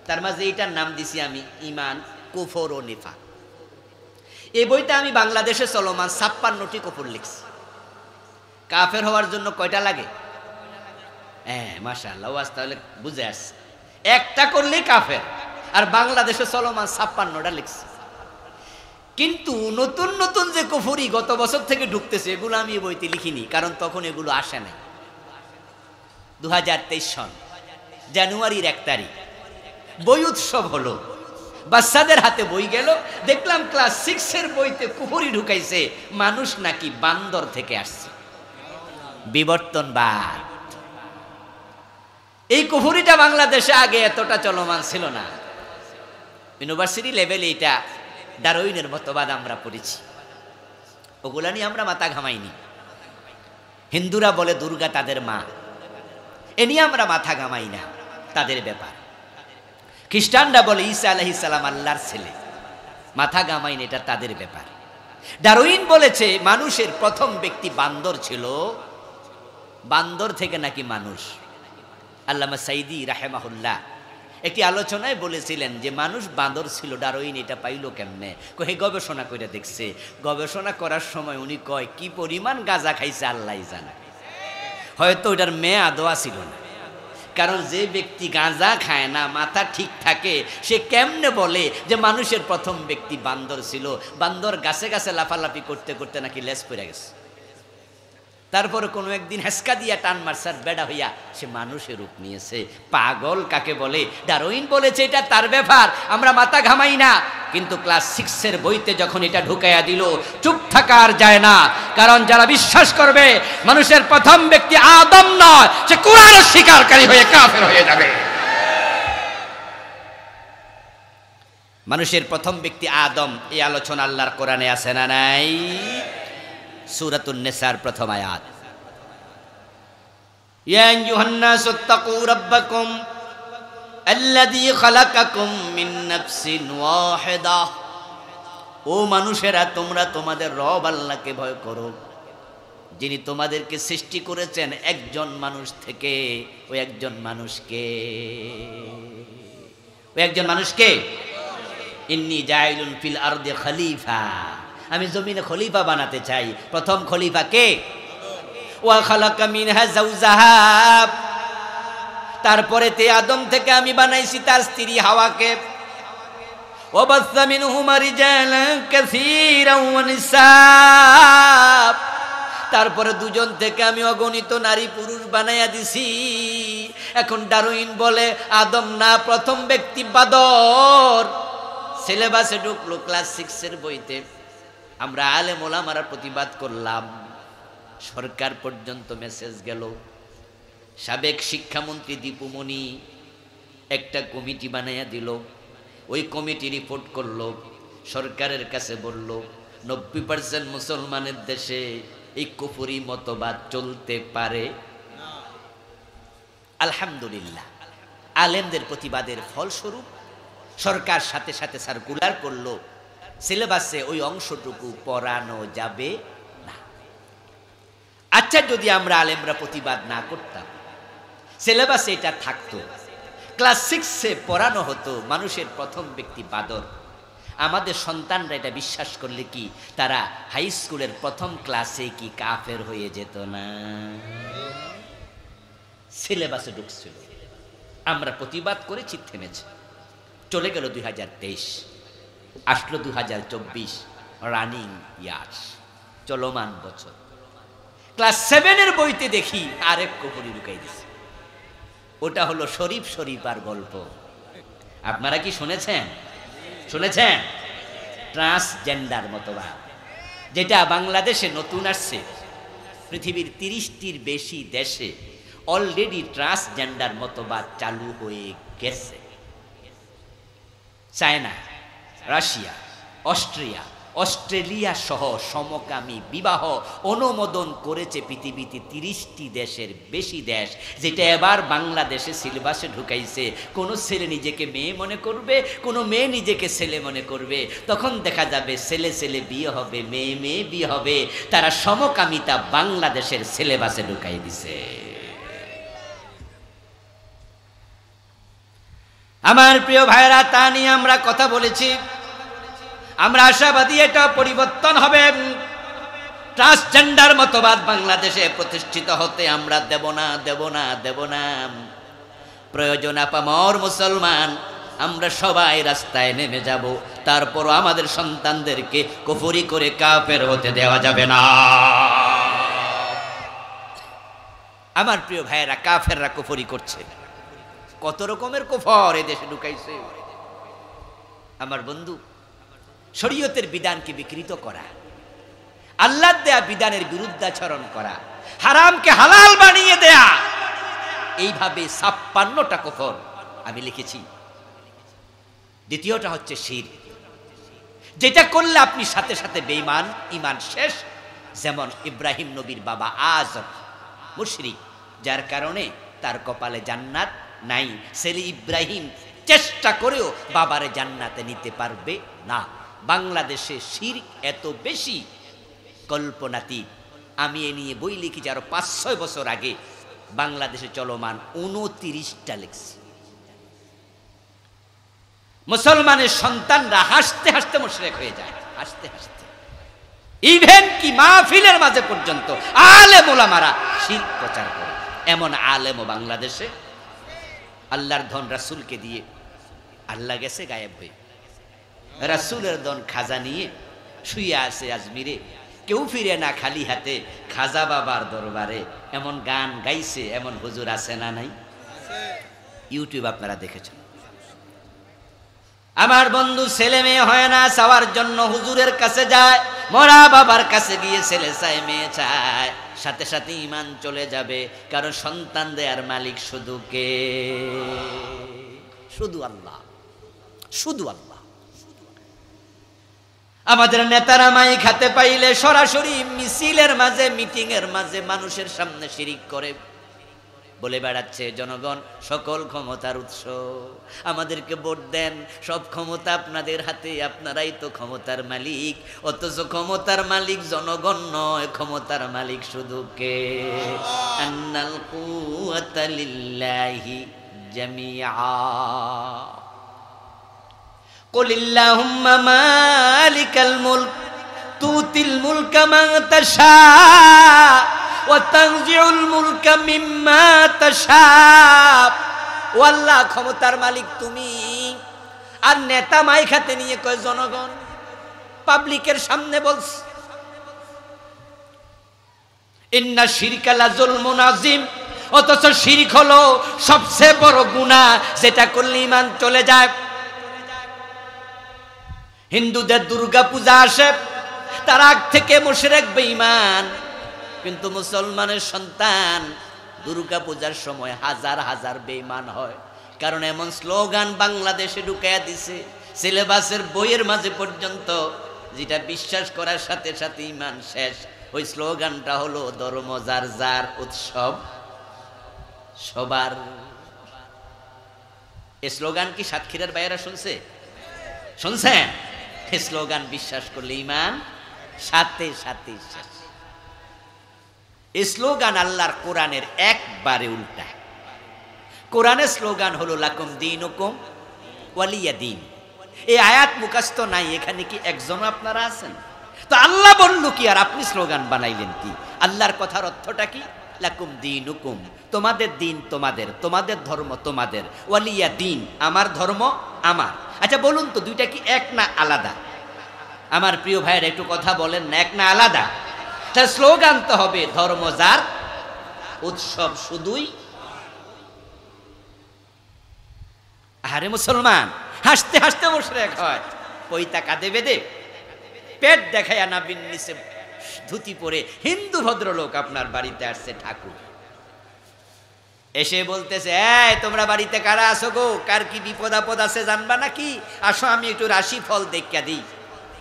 Speaker 1: তার মাঝে এইটার নাম দিছি আমি ঈমান, কুফর ও নিফাক। এই বইটা আমি বাংলাদেশে চলমান 56টি কুফর লিখছি। কাফের হওয়ার জন্য কয়টা লাগে? হ্যাঁ, মাশাআল্লাহ, ওয়াজ তাহলে বুঝে আসছে। একটা করলেই কাফের। আর বাংলাদেশে চলমান 56টা লিখছি। কিন্তু নতুন নতুন যে কুফরি গত বছর থেকে ঢুকতেছে, এগুলো আমি এই বইতে লিখিনি, কারণ তখন এগুলো আসে নাই। 2023 সন জানুয়ারির 1 তারিখ বই উৎসব হলো, বাচ্চাদের হাতে বই গেল, দেখলাম ক্লাস 6-এর বইতে কুফরি ঢুকাইছে, মানুষ নাকি বান্দর থেকে আসছে। বিবর্তনবাদ। এই কুফরিটা বাংলাদেশে আগে এতটা চলমান ছিল না। ইউনিভার্সিটি লেভেলে এটা ডারউইনের মতবাদ আমরা পড়েছি, ওগুলা নিয়ে আমরা মাথা ঘামাইনি। হিন্দুরা বলে দুর্গা তাদের মা, এ নিয়ে আমরা মাথা ঘামাই না, তাদের ব্যাপার। খ্রিস্টানরা বলে ঈসা আলাইহিস সালাম আল্লাহর ছেলে, মাথা ঘামাইন, এটা তাদের ব্যাপার। ডারউইন বলেছে মানুষের প্রথম ব্যক্তি বান্দর ছিল, বান্দর থেকে নাকি মানুষ। আল্লামা সাইদি রাহেমাহুল্লাহ একটি আলোচনায় বলেছিলেন যে মানুষ বান্দর ছিল, ডারউইন এটা পাইল কেমনে? কয়ে গবেষণা করে দেখছে। গবেষণা করার সময় উনি কয় কি পরিমাণ গাঁজা খাইছে আল্লাহ জানে, হয়তো ওটার মেয়াদও ছিল না। কারণ যে ব্যক্তি গাঁজা খায় না, মাথা ঠিক থাকে, সে কেমনে বলে যে মানুষের প্রথম ব্যক্তি বান্দর ছিল? বান্দর গাছে গাছে লাফালাফি করতে করতে নাকি লেজ পড়ে গেছে, তারপরে কোনো একদিন হেসকা দিয়া টান মারসার বেড়া হইয়া সে মানুষের রূপ নিয়েছে। পাগল কাকে বলে? ডারউইন বলেছে এটা তার ব্যাপার, আমরা মাথা ঘামাই না। কিন্তু ক্লাস 6-এর বইতে যখন এটা ঢুকাইয়া দিল, চুপ থাকা আর যায় না। কারণ যারা বিশ্বাস করবে মানুষের প্রথম ব্যক্তি আদম নয়, সে কুরআনের স্বীকারকারী হয়ে কাফের হয়ে যাবে। মানুষের প্রথম ব্যক্তি আদম, এই আলোচনা আল্লাহর কোরআনে আছে না নাই? সূরাতুন নিসার প্রথম আয়াত, ইয়া আইয়ুহান নাসু তাকু রাব্বাকুম আল্লাযী খালাকাকুম মিন নাফসিন ওয়াহিদাহ। ও মানুষেরা, তোমরা তোমাদের রব আল্লাহকে ভয় করো, যিনি তোমাদেরকে সৃষ্টি করেছেন একজন মানুষ থেকে। ওই একজন মানুষকে, ওই একজন মানুষকে ইন্নী জাইলুন ফিল আরদি খলিফা, আমি জমিনে খলিফা বানাতে চাই। প্রথম খলিফা কে? ওয়া খালাকা মিনহা যাওজাহা, তারপরে তে আদম থেকে আমি বানাইছি তার স্ত্রী হাওয়াকে। ওয়া বাসসা মিনহুমা রিজালান কাসীরান ওয়া নিসা, তারপরে দুজন থেকে আমি অগণিত নারী পুরুষ বানাইয়া দিছি। এখন ডারউইন বলে আদম না, প্রথম ব্যক্তি বাদর। সিলেবাসে ঢুকলো ক্লাস 6-এর বইতে। আমরা আলেম ওলামারা প্রতিবাদ করলাম, সরকার পর্যন্ত মেসেজ গেল। সাবেক শিক্ষামন্ত্রী দীপুমণি একটা কমিটি বানাইয়া দিল। ওই কমিটি রিপোর্ট করলো, সরকারের কাছে বলল 90% মুসলমানের দেশে এই কুফরি মতবাদ চলতে পারে না। আলহামদুলিল্লাহ, আলেমদের প্রতিবাদের ফলস্বরূপ সরকার সাথে সাথে সার্কুলার করলো, সিলেবাসে ওই অংশটুকু পড়ানো যাবে না। আচ্ছা, যদি আমরা আলেমরা প্রতিবাদ না করতাম, সিলেবাসে এটা থাকতো, ক্লাস 6-এ পড়ানো হতো মানুষের প্রথম ব্যক্তি বাদর, আমাদের সন্তানরা এটা বিশ্বাস করলে কি তারা হাই স্কুলের প্রথম ক্লাসে কি কাফের হয়ে যেত না? সিলেবাসে ঢুকছিল, আমরা প্রতিবাদ করেছি, থেমেছে। চলে গেল 2023, আসলো 2024, রানিং ইয়ার্স, চলমান বছর। ক্লাস 7-এর বইতে দেখি আরেক কুফরি ঢুকাই দিছে। ওটা হলো শরীফ শরীফার গল্প। আপনারা কি শুনেছেন? শুনেছেন? ট্রান্সজেন্ডার মতবাদ, যেটা বাংলাদেশে নতুন আসছে। পৃথিবীর 30টির বেশি দেশে অলরেডি ট্রান্সজেন্ডার মতবাদ চালু হয়ে গেছে। চায়না, রাশিয়া, অস্ট্রেলিয়া সহ সমকামী বিবাহ অনুমোদন করেছে পৃথিবীতে 30টি দেশের বেশি দেশ, যেটা এবার বাংলাদেশে সিলেবাসে ঢুকাইছে। কোনো ছেলে নিজেকে মেয়ে মনে করবে, কোনো মেয়ে নিজেকে ছেলে মনে করবে, তখন দেখা যাবে ছেলে ছেলে বিয়ে হবে, মেয়ে মেয়ে বিয়ে হবে। তারা সমকামিতা বাংলাদেশের সিলেবাসে ঢুকাই দিছে। আমার প্রিয় ভাইরা, তা নিয়ে আমরা কথা বলেছি, আমরা আশাবাদী এটা পরিবর্তন হবে। ট্রান্সজেন্ডার মতবাদ বাংলাদেশে প্রতিষ্ঠিত হতে আমরা দেব না, দেব না, দেব না। প্রয়োজন আপামর মুসলমান, আমরা সবাই রাস্তায় নেমে যাব, তারপরও আমাদের সন্তানদেরকে কুফরি করে কাফের হতে দেওয়া যাবে না। আমার প্রিয় ভাইয়েরা, কাফেররা কুফরি করছে, কত রকমের কুফর এ দেশে ঢুকাইছে। আমার বন্ধু, শরীয়তের বিধানকে বিকৃত করা, আল্লাহর দেয়া বিধানের বিরুদ্ধাচরণ করা, হারামকে হালাল বানিয়ে দেয়া, এইভাবে 56টা কুফর আমি লিখেছি। দ্বিতীয়টা হচ্ছে শিরক, যেটা করলে আপনি সাথে সাথে বেঈমান, ঈমান শেষ। যেমন ইব্রাহিম নবীর বাবা আজর মুশরিক, যার কারণে তার কপালে জান্নাত নাই। ছেলে ইব্রাহিম চেষ্টা করেও বাবারে জান্নাতে নিতে পারবে না। বাংলাদেশে শিরক এত বেশি কল্পনাতীত। আমি এ নিয়ে বই লিখেছি আরো 5-6 বছর আগে। বাংলাদেশে চলমান 29টা লিখছি। মুসলমানের সন্তানরা হাসতে হাসতে মুশরিক হয়ে যায়, হাসতে হাসতে। ইভেন কি মাহফিলের মাঝে পর্যন্ত আলেম ওলামারা শিরক প্রচার করে। এমন আলেমও বাংলাদেশে। আল্লাহর ধন রাসূলকে দিয়ে আল্লাহ গেছে গায়েব হয়ে। রাসূলের ধন খাজা নিয়ে শুয়ে আছে আজমিরে, কেউ ফিরে না খালি হাতে খাজা বাবার দরবারে। এমন গান গাইছে, এমন হুজুর আছে না নাই? ইউটিউব আপনারা দেখেছেন। আমার বন্ধু ছেলে মেয়ে হয় না, চাওয়ার জন্য হুজুরের কাছে যায়। মরা বাবার কাছে গিয়ে ছেলে চায়, মেয়ে চায়, সাথে সাথে ঈমান চলে যাবে। কারণ সন্তান দেয়ার মালিক শুধু কে? শুধু আল্লাহ, শুধু আল্লাহ। আমাদের নেতারা মাই খাতে পাইলে সরাসরি মিছিলের মাঝে, মিটিং এর মাঝে মানুষের সামনে শিরিক করে, বলে বেড়াচ্ছে জনগণ সকল ক্ষমতার উৎস, আমাদেরকে ভোট দেন, সব ক্ষমতা আপনাদের হাতে, আপনারাই তো ক্ষমতার মালিক। অথচ ক্ষমতার মালিক জনগণ নয়, ক্ষমতার মালিক শুধু কে? আন্নাল কুওয়াতা লিল্লাহি জামিআ। কুলিল্লাহুম্মা মালিকাল মুলক তুতিল মুলকা মান তাশা ওয়া তানজিউল মুলকা মিম্মা তাশা। ও আল্লাহ, ক্ষমতার মালিক তুমি। আর নেতা মাইক হাতে নিয়ে কয় জনগণ, পাবলিকের সামনে বলছে ইন্না শিরকা লা যুলমুন আযীম। অথচ শিরক হলো সবচেয়ে বড় গুনাহ, যেটা করলে ঈমান চলে যায়। হিন্দুদের দুর্গা পূজা আসে, তার আগ থেকে মুশরিক বেঈমান। কিন্তু মুসলমানের সন্তান দুর্গা পূজার সময় হাজার হাজার বেঈমান হয়। কারণ এমন স্লোগান বাংলাদেশে ঢুকাইয়া দিছে সিলেবাসের বইয়ের মাঝে পর্যন্ত, যেটা বিশ্বাস করার সাথে সাথে ঈমান শেষ। ওই স্লোগানটা হলো ধর্ম যার যার, উৎসব সবার। এই স্লোগান কি সাতক্ষীরার বাইরা শুনছে? শুনছেন? এই স্লোগান বিশ্বাস করলে ঈমান সাথে সাথে শেষ। এই স্লোগান আল্লাহর কোরআনের একবারে উল্টা। কোরআনের স্লোগান হলো লাকুম দীনুকুম ওয়ালিয়া দীন। এই আয়াত মুখস্থ নাই, এখানে কি একজন আপনারা আছেন? তো আল্লাহ বলল কি আর আপনি স্লোগান বানাইলেন কি? আল্লাহর কথার অর্থটা কি? লাকুম দীনুকুম, তোমাদের দিন তোমাদের, তোমাদের ধর্ম তোমাদের, ওয়ালিয়া দিন, আমার ধর্ম আমার। আচ্ছা বলুন তো, দুইটা কি এক না আলাদা? আমার প্রিয় ভাইয়ের একটু কথা বলেন না, এক না আলাদা? তাহলে স্লোগান তো হবে ধর্ম যার, উৎসব শুধুই। আরে মুসলমান হাসতে হাসতে মুশরিক হয়, পইতা কাঁধে বেঁধে, পেট দেখায়া নাবির নিচে ধুতি পরে হিন্দু ভদ্রলোক আপনার বাড়িতে আসছে ঠাকুর। এসে বলতেছে, এই তোমরা বাড়িতে কারা আসো গো? কার কি বিপদ আপদ আছে জানবা নাকি? আসো আমি একটু রাশি ফল দেখিয়া দিই।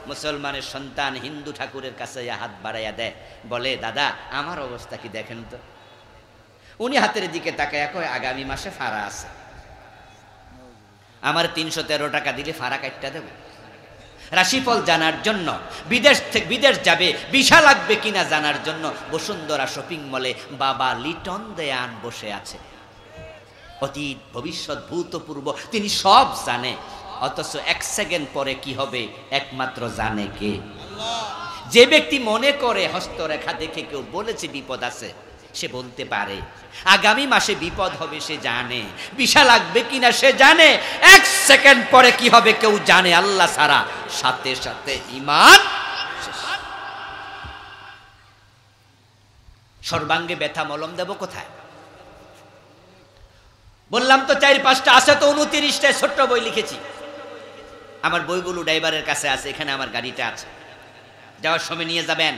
Speaker 1: মুসলমানের সন্তান হিন্দু ঠাকুরের কাছে হাত বাড়াইয়া দেয়, বলে দাদা আমার অবস্থা কি দেখেন তো। উনি হাতের দিকে তাকায় কয়, আগামী মাসে ফাড়া আছে, আমার 313 টাকা দিলে ফাড়া কাটটা দেব। রাশিফল জানার জন্য বিদেশ যাবে, ভিসা লাগবে কিনা জানার জন্য বসুন্ধরা শপিং মলে বাবা লিটন দেয়ান বসে আছে। অতীত ভবিষ্যৎ ভূতপূর্ব তিনি সব জানে, অথচ 1 সেকেন্ড পরে কি হবে একমাত্র জানে কে? যে ব্যক্তি মনে করে হস্তরেখা দেখে কেউ বলেছে বিপদ আছে, সে বলতে পারে। আগামী মাসে বিপদ হবে সে জানে, ভিসা লাগবে কিনা সে জানে, 1 সেকেন্ড পরে কি হবে কেউ জানে আল্লাহ ছাড়া। সাথে সাথে ঈমান। সর্বাঙ্গে ব্যথা মলম দেব কোথায়? বললাম তো 4-5টা আছে, তো 29টায় ছোট্ট বই লিখেছি। আমার বইগুলো ড্রাইভারের কাছে আছে, এখানে আমার গাড়িটা আছে, যাওয়ার সময় নিয়ে যাবেন।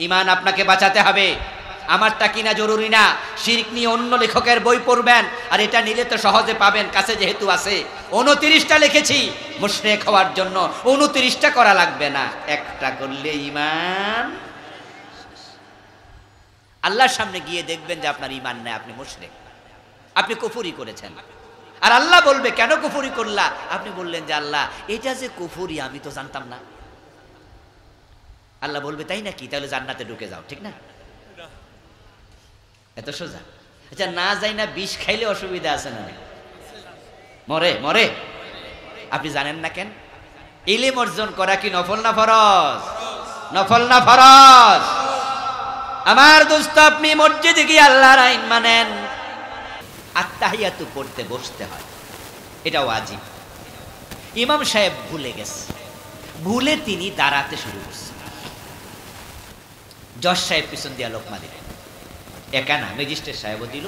Speaker 1: ঈমান আপনাকে বাঁচাতে হবে। আমারটা কিনা জরুরি না, শিরক নিয়ে অন্য লেখকের বই পড়বেন, আর এটা নিলে তো সহজে পাবেন, কাছে যেহেতু আছে। 29টা লিখেছি মুশরিক হওয়ার জন্য, 29টা করা লাগবে না, একটা করলে ঈমান। আল্লাহর সামনে গিয়ে দেখবেন যে আপনার ঈমান নাই, আপনি মুশরিক, আপনি কুফরি করেছেন। আর আল্লাহ বলবে কেন কুফরি করলা? আপনি বললেন যে আল্লাহ এটা যে কুফরি আমি তো জানতাম না। আল্লাহ বলবে তাই নাকি, তাহলে জান্নাতে ঢুকে যাও, ঠিক না? এত সোজা। আচ্ছা না যাই না বিষ খাইলে অসুবিধা আছে না? মরে মরে। আপনি জানেন না কেন? ইলম অর্জন করা কি নফল না ফরজ? নফল না ফরজ? আমার দোস্ত, আপনি মসজিদে গিয়ে আল্লাহর আইন মানেন, আত্তাহিয়াতু পড়তে বসতে হয়, এটা ওয়াজিব। ইমাম সাহেব ভুলে গেছে, ভুলে তিনি দাঁড়াতে শুরু করছেন। জজ সাহেব পিছন দিয়া লোকমা দিলেন, একা না, ম্যাজিস্ট্রেট সাহেবও দিল,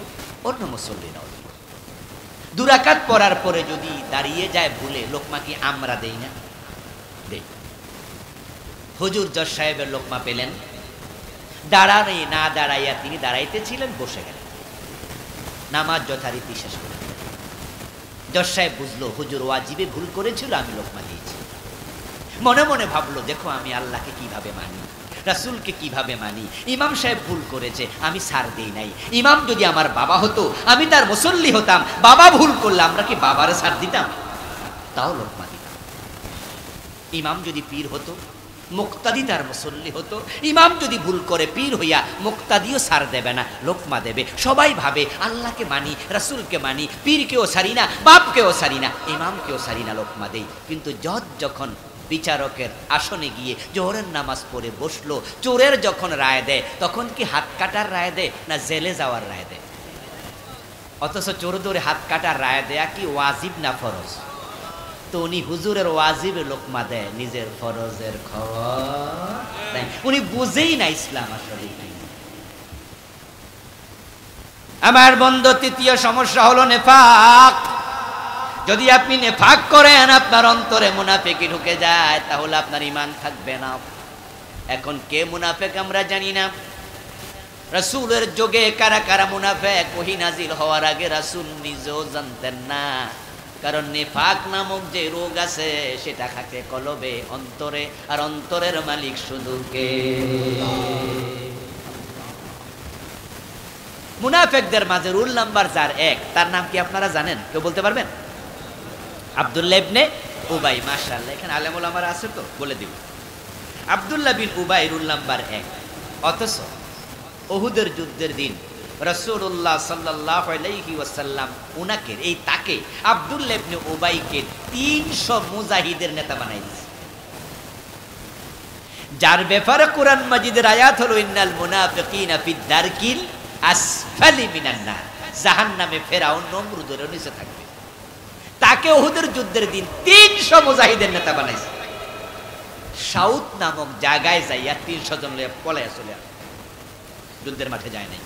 Speaker 1: অন্য মুসল্লিরাও দিল। 2 রাকাত পড়ার পরে যদি দাঁড়িয়ে যায় ভুলে, লোকমা কি আমরা দেই না? দেই। হুজুর জজ সাহেবের লোকমা পেলেন, দাঁড়ানে না দাঁড়াইয়া তিনি দাঁড়াইতেছিলেন, বসে গেলেন, নামাজ যথারীতি শেষ করে। জজ সাহেব বুঝলো হুজুর ওয়াজিবে ভুল করেছিল, আমি লোকমা দিয়েছি। মনে মনে ভাবলো, দেখো আমি আল্লাহকে কিভাবে মানি, রাসূলকে কিভাবে মানি। ইমাম সাহেব ভুল করেছে, আমি ছাড় দেই নাই। ইমাম যদি আমার বাবা হতো, আমি তার মুসল্লি হতাম, বাবা ভুল করলে আমরা কি বাবারে ছাড় দিতাম? তাও লোকমা দিতাম। ইমাম যদি পীর হতো, মুক্তাদি তার মুসল্লি হতো। ইমাম যদি ভুল করে পীর হইয়া মুক্তাদিও ছাড় দেবে না, লোকমা দেবে। সবাই ভাবে আল্লাহকে মানি, রাসূলকে মানি, পীরকেও ছাড়ি না, বাপকেও ছাড়ি না, ইমামকেও ছাড়ি না, লোকমা দেই। কিন্তু জজ যখন বিচারকের আসনে গিয়ে জোহরের নামাজ পড়ে বসলো, চোরের যখন রায় দেয়, তখন কি হাত কাটার রায় দেয় না জেলে যাওয়ার রায় দেয়? অথচ চোর ধরে হাত কাটার রায় দেয়া কি ওয়াজিব না ফরজ? তো উনি হুজুরের ওয়াজিবে লোকমা দেয়, নিজের ফরজের খবর নাই। উনি বুঝেই না ইসলাম আসলে। আমার বন্ধু, তৃতীয় সমস্যা হলো নেফাক। যদি আপনি নেফাক করেন, আপনার অন্তরে মুনাফিকি ঢুকে যায়, তাহলে আপনার ঈমান থাকবে না। এখন কে মুনাফিক আমরা জানি না। রাসূলের যুগে কারা কারা মুনাফিক, ওহী নাজিল হওয়ার আগে রাসূল নিজেও জানতেন না। কারণ নেফাক নামক যে রোগ আছে, সেটা থাকে কলবে, অন্তরে, আর অন্তরের মালিক শুধু কে? মুনাফিকদের মাঝে রুল নাম্বার যার 1, তার নাম কি আপনারা জানেন? কেউ বলতে পারবেন? আব্দুল্লাহ ইবনে উবাই। মাশাআল্লাহ, এখানে আলেম ওলামারা আছে তো, বলে দিব। আব্দুল্লাহ বিন উবাই রুল নাম্বার 1। অথচ উহুদের যুদ্ধের দিন রাসূলুল্লাহ সাল্লাল্লাহু আলাইহি ওয়াসাল্লাম উনাকে, এই তাকে, আব্দুল্লাহ ইবনে উবাইকে 300 মুজাহিদের নেতা বানাই দিয়েছে, যার ব্যাপারে কোরআন মাজিদের আয়াত হলো ইন্নাল মুনাফিকিনা ফিদ দারকিল আসফালি মিনান নার, জাহান্নামে ফেরাউন নমরুদের নিচে থাকবে। তাকে উহুদের যুদ্ধের দিন 300 মুজাহিদের নেতা বানাইছে। সাউথ নামক জায়গায় যাইয়া 300 জন লইয়া পলাইয়া চলে আসে, যুদ্ধের মাঠে যায় নাই।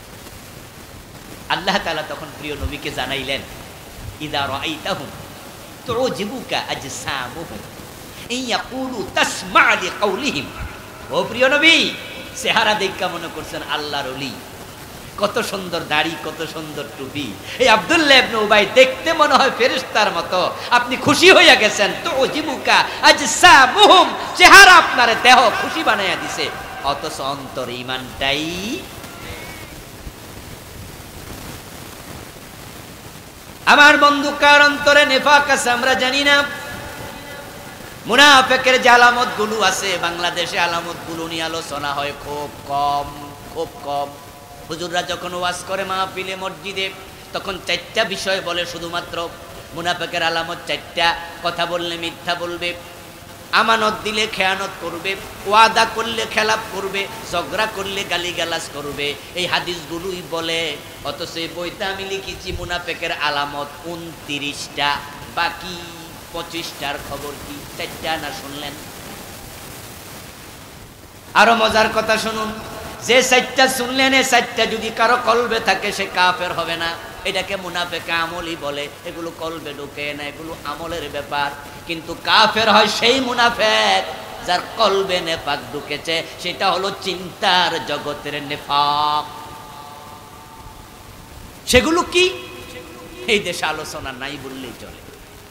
Speaker 1: আল্লাহ তাআলা তখন প্রিয় নবীকে জানাইলেন, ইযা রাআইতাহুম তুজিবুকা আজসামুহুম ইন ইয়াকুলু তাসমা' লিকাউলিহিম। ও প্রিয় নবী, চেহারা দেখা মনে করছেন আল্লাহর ওলি, কত সুন্দর দাড়ি, কত সুন্দর টুপি। এই আব্দুল্লাহ ইবনে উবাই দেখতে মনে হয় ফেরেশতার মতো। আপনি খুশি হইয়া গেছেন, তুজিবুকা আজসামুহুম, চেহারা আপনার দেহ খুশি বানাইয়া দিছে, অথচ অন্তর ঈমানটাই। আমার বন্ধু, কার অন্তরে নেফাক আছে আমরা জানি না। মুনাফিকের যে আলামত গুলো আছে, বাংলাদেশে আলামত গুলো নিয়ে আলোচনা হয় খুব কম, খুব কম। হুজুররা যখন ওয়াজ করে মাহফিলে, মসজিদে, তখন 4টা বিষয় বলে শুধুমাত্র। মুনাফিকের আলামত 4টা। কথা বললে মিথ্যা বলবে, আমানত দিলে খেয়ানত করবে, ওয়াদা করলে খেলাপ করবে, ঝগড়া করলে গালিগালাজ করবে। এই হাদিসগুলোই বলে। অথচ এই বইটা আমি লিখেছি মুনাফিকের আলামত 29টা, বাকি 25টার খবর কি? 4টা না শুনলেন? আরো মজার কথা শুনুন, যে 4টা শুনলেন, এই 4টা যদি কারো কলবে থাকে, সে কাফের হবে না। এটাকে মুনাফিক আমলই বলে। এগুলো কলবে ঢুকে না, এগুলো আমলের ব্যাপার। কিন্তু কাফের হয় সেই মুনাফিক যার কলবে নেফাক ঢুকেছে, সেটা হলো চিন্তার জগতের নেফাক। সেগুলো কি এই দেশে আলোচনা নাই বললেই চলে।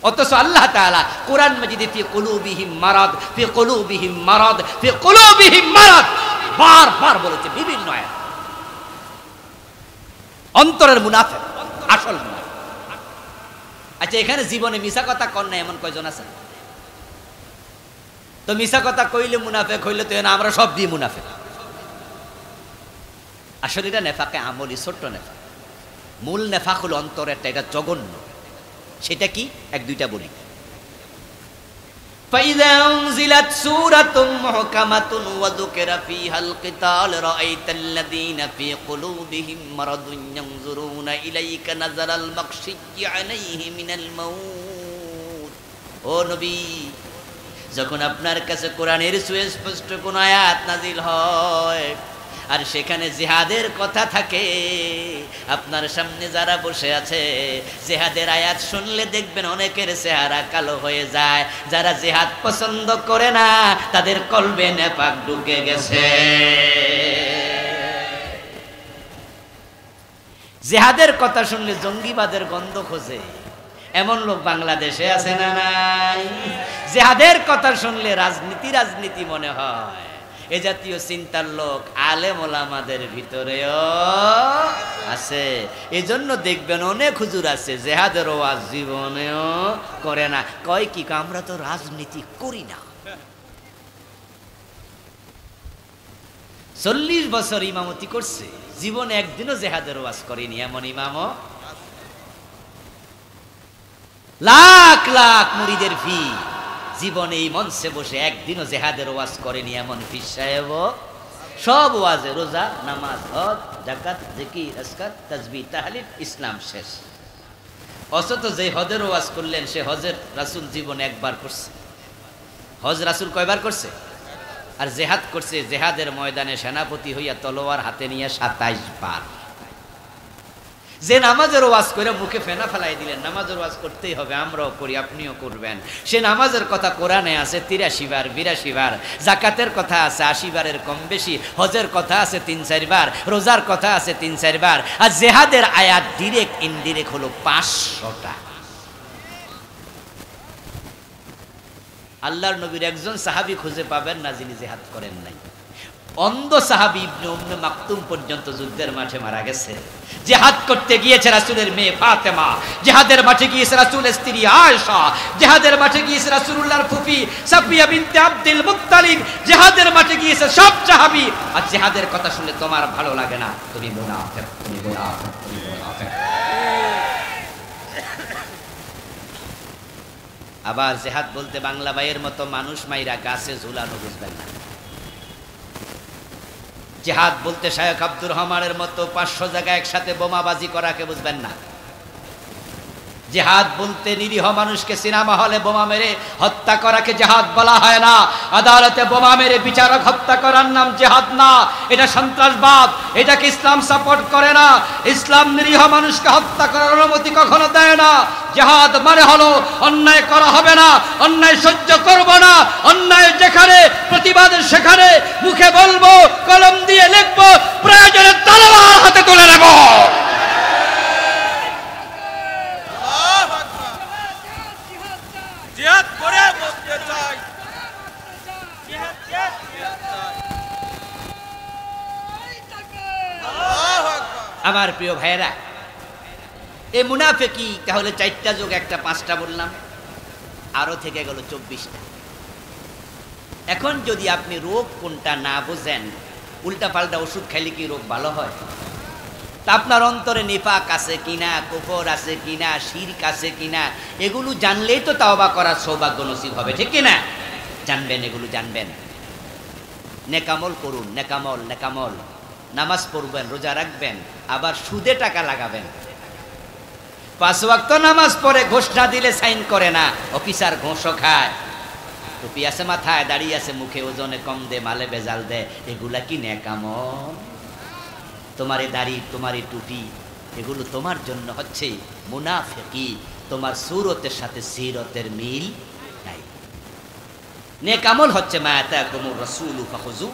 Speaker 1: অথচ আল্লাহ তাআলা কোরআন মাজিদে ফি কুলুবিহিম মারাদ, ফি কুলুবিহিম মারাদ, ফি কুলুবিহিম মারাদ বারবার বলেছে বিভিন্ন আয়াত। অন্তরের মুনাফিক, আসল মুনাফিক। আচ্ছা, এখানে জীবনে মিছা কথা কর না এমন কয়জন আছে? তো মিছা কথা কইলে মুনাফিক হইলে তো আমরা সব দিয়ে মুনাফিক। আসলে এটা নেফাকে আমলি, ছোট্ট নেফাক। মূল নেফাক হলো অন্তরেরটা, এটা জঘন্য। সেটা কি? এক দুইটা বলি। فإذا أنزلت سورة محكمة وذكر فيها القتال رأيت الذين في قلوبهم مرض ينظرون إليك نظر المغشي عليه من الموت। ও নবী, যখন আপনার কাছে কোরআনের সুস্পষ্ট কোন আয়াত নাজিল হয় আর সেখানে জিহাদের কথা থাকে, আপনার সামনে যারা বসে আছে জিহাদের আয়াত শুনলে দেখবেন অনেকের চেহারা কালো হয়ে যায়। যারা জিহাদ পছন্দ করে না তাদের কলবে নেফাক ঢুকে গেছে। জিহাদের কথা শুনলে জঙ্গিবাদের গন্ধ খোঁজে, এমন লোক বাংলাদেশে আছে না নাই? জিহাদের কথা শুনলে রাজনীতি মনে হয়। এ জাতীয় চিন্তার লোক আলেম ওলামাদের ভিতরেও আছে। এজন্য দেখবেন অনেক হুজুর আছে জিহাদের ওয়াজ জীবনেও করে না। কয় কি, আমরা তো রাজনীতি করি না। 40 বছর ইমামতি করছে, জীবনে একদিনও জিহাদের ওয়াজ করেনি এমন ইমামও। লাখ লাখ মুরিদের ফি, জীবনে এই মঞ্চে বসে একদিনও জিহাদের ওয়াজ করেনি এমন পীর সাহেব। সব ওয়াজে রোজা, নামাজ, হজ, যাকাত, জিকির, আজকার, তাসবিহ, তাহলিল, ইসলাম শেষ। অথচ যে হজের ওয়াজ করলেন সে হজের রাসূল জীবনে একবার করছে। হজ রাসূল কয়বার করছে? আর জিহাদ করছে জিহাদের ময়দানে সেনাপতি হইয়া তলোয়ার হাতে নিয়ে 27 বার। যে নামাজের ওয়াজ করে মুখে ফেনা ফেলাই দিলেন, নামাজের ওয়াজ করতেই হবে, আমরাও করি, আপনিও করবেন। সে নামাজের কথা কোরআনে আছে 83 বার, 82 বার। জাকাতের কথা আছে 80 বারের কম বেশি। হজের কথা আছে 3-4 বার। রোজার কথা আছে 3-4 বার। আর জিহাদের আয়াত ডিরেক্ট ইনডিরেক্ট হলো 500টা। আল্লাহর নবীর একজন সাহাবী খুঁজে পাবেন না যিনি জিহাদ করেন নাই। অন্ধ সাহাবী ইবনে উম্মে মাকতুম পর্যন্ত যুদ্ধের মাঠে মারা গেছে। জিহাদ করতে গিয়েছে রাসূলের মেয়ে ফাতেমা, জিহাদের মাঠে গিয়েছে রাসূলের স্ত্রী আয়েশা, জিহাদের মাঠে গিয়েছে রাসূলুল্লাহর ফুফি সাফিয়া বিনতে আব্দুল মুত্তালিব, জিহাদের মাঠে গিয়েছে সব সাহাবী। আর জিহাদের কথা শুনলে তোমার ভালো লাগে না, তুমি মুনাফিক, তুমি মুনাফিক, তুমি মুনাফিক। আবার জিহাদ বলতে বাংলা ভাইয়ের মতো মানুষ মাইরা গাছে ঝুলানো বুঝবেন না। জিহাদ বলতে শায়েখ আব্দুর রহমানের মতো 500 জায়গায় একসাথে বোমাবাজি করাকে বুঝবেন না। জিহাদ বলতে নিরীহ মানুষকে সিনেমা হলে বোমা মেরে হত্যা করাকে জিহাদ বলা হয় না। আদালতে বোমা মেরে বিচারক হত্যা করার নাম জিহাদ না, এটা সন্ত্রাসবাদ। এটাকে ইসলাম সাপোর্ট করে না। ইসলাম নিরীহ মানুষকে হত্যা করার অনুমতি কখনো দেয় না। জিহাদ মানে হলো অন্যায় করা হবে না, অন্যায় সহ্য করব না, অন্যায় যেখানে প্রতিবাদ সেখানে মুখে বলবো, কলম দিয়ে লিখবো, প্রয়োজনে তলোয়ার হাতে তুলে নেব। জিহাদ করে বলতে চাই, জিহাদ চাই। আমার প্রিয় ভাইয়েরা, এই মুনাফিকি তাহলে 4টা যোগ 1টা 5টা বললাম, আরো থেকে গেল 24টা। এখন যদি আপনি রোগ কোনটা না বোঝেন, উল্টা পাল্টা ওষুধ খাইলে কি রোগ ভালো হয়? তা আপনার অন্তরে নিফাক আছে কিনা, কুফর আছে কিনা, শিরক আছে কিনা, এগুলো জানলেই তো তাওবা করার সৌভাগ্য নসিব হবে, ঠিক কিনা? জানবেন, এগুলো জানবেন। নেকামল করুন, নেকামল, নেকামল। নামাজ পড়বেন, রোজা রাখবেন, আবার সুদে টাকা লাগাবেন। 5 ওয়াক্ত নামাজ পড়ে ঘোষ না দিলে সাইন করে না, অফিসার ঘোষও খায়। টুপি আছে মাথায়, দাড়ি আছে মুখে, ওজনে কম দে, মালে বেজাল দে, এগুলা কি নেকামল? তোমার এই দাড়ি, তোমার এই টুপি, এগুলো তোমার জন্য হচ্ছে মুনাফিকি। তোমার সুরতের সাথে সিরতের মিল নাই। নেকামল হচ্ছে মা আতাকুমুর রাসূলু ফাখুযু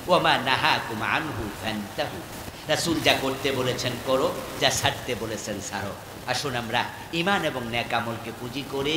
Speaker 1: ওয়া মা নাহাকুম আনহু ফান্তাহু। রাসূল যা করতে বলেছেন করো, যা ছাড়তে বলেছেন ছাড়ো। আসুন আমরা ঈমান এবং নেক আমলকে পুঁজি করে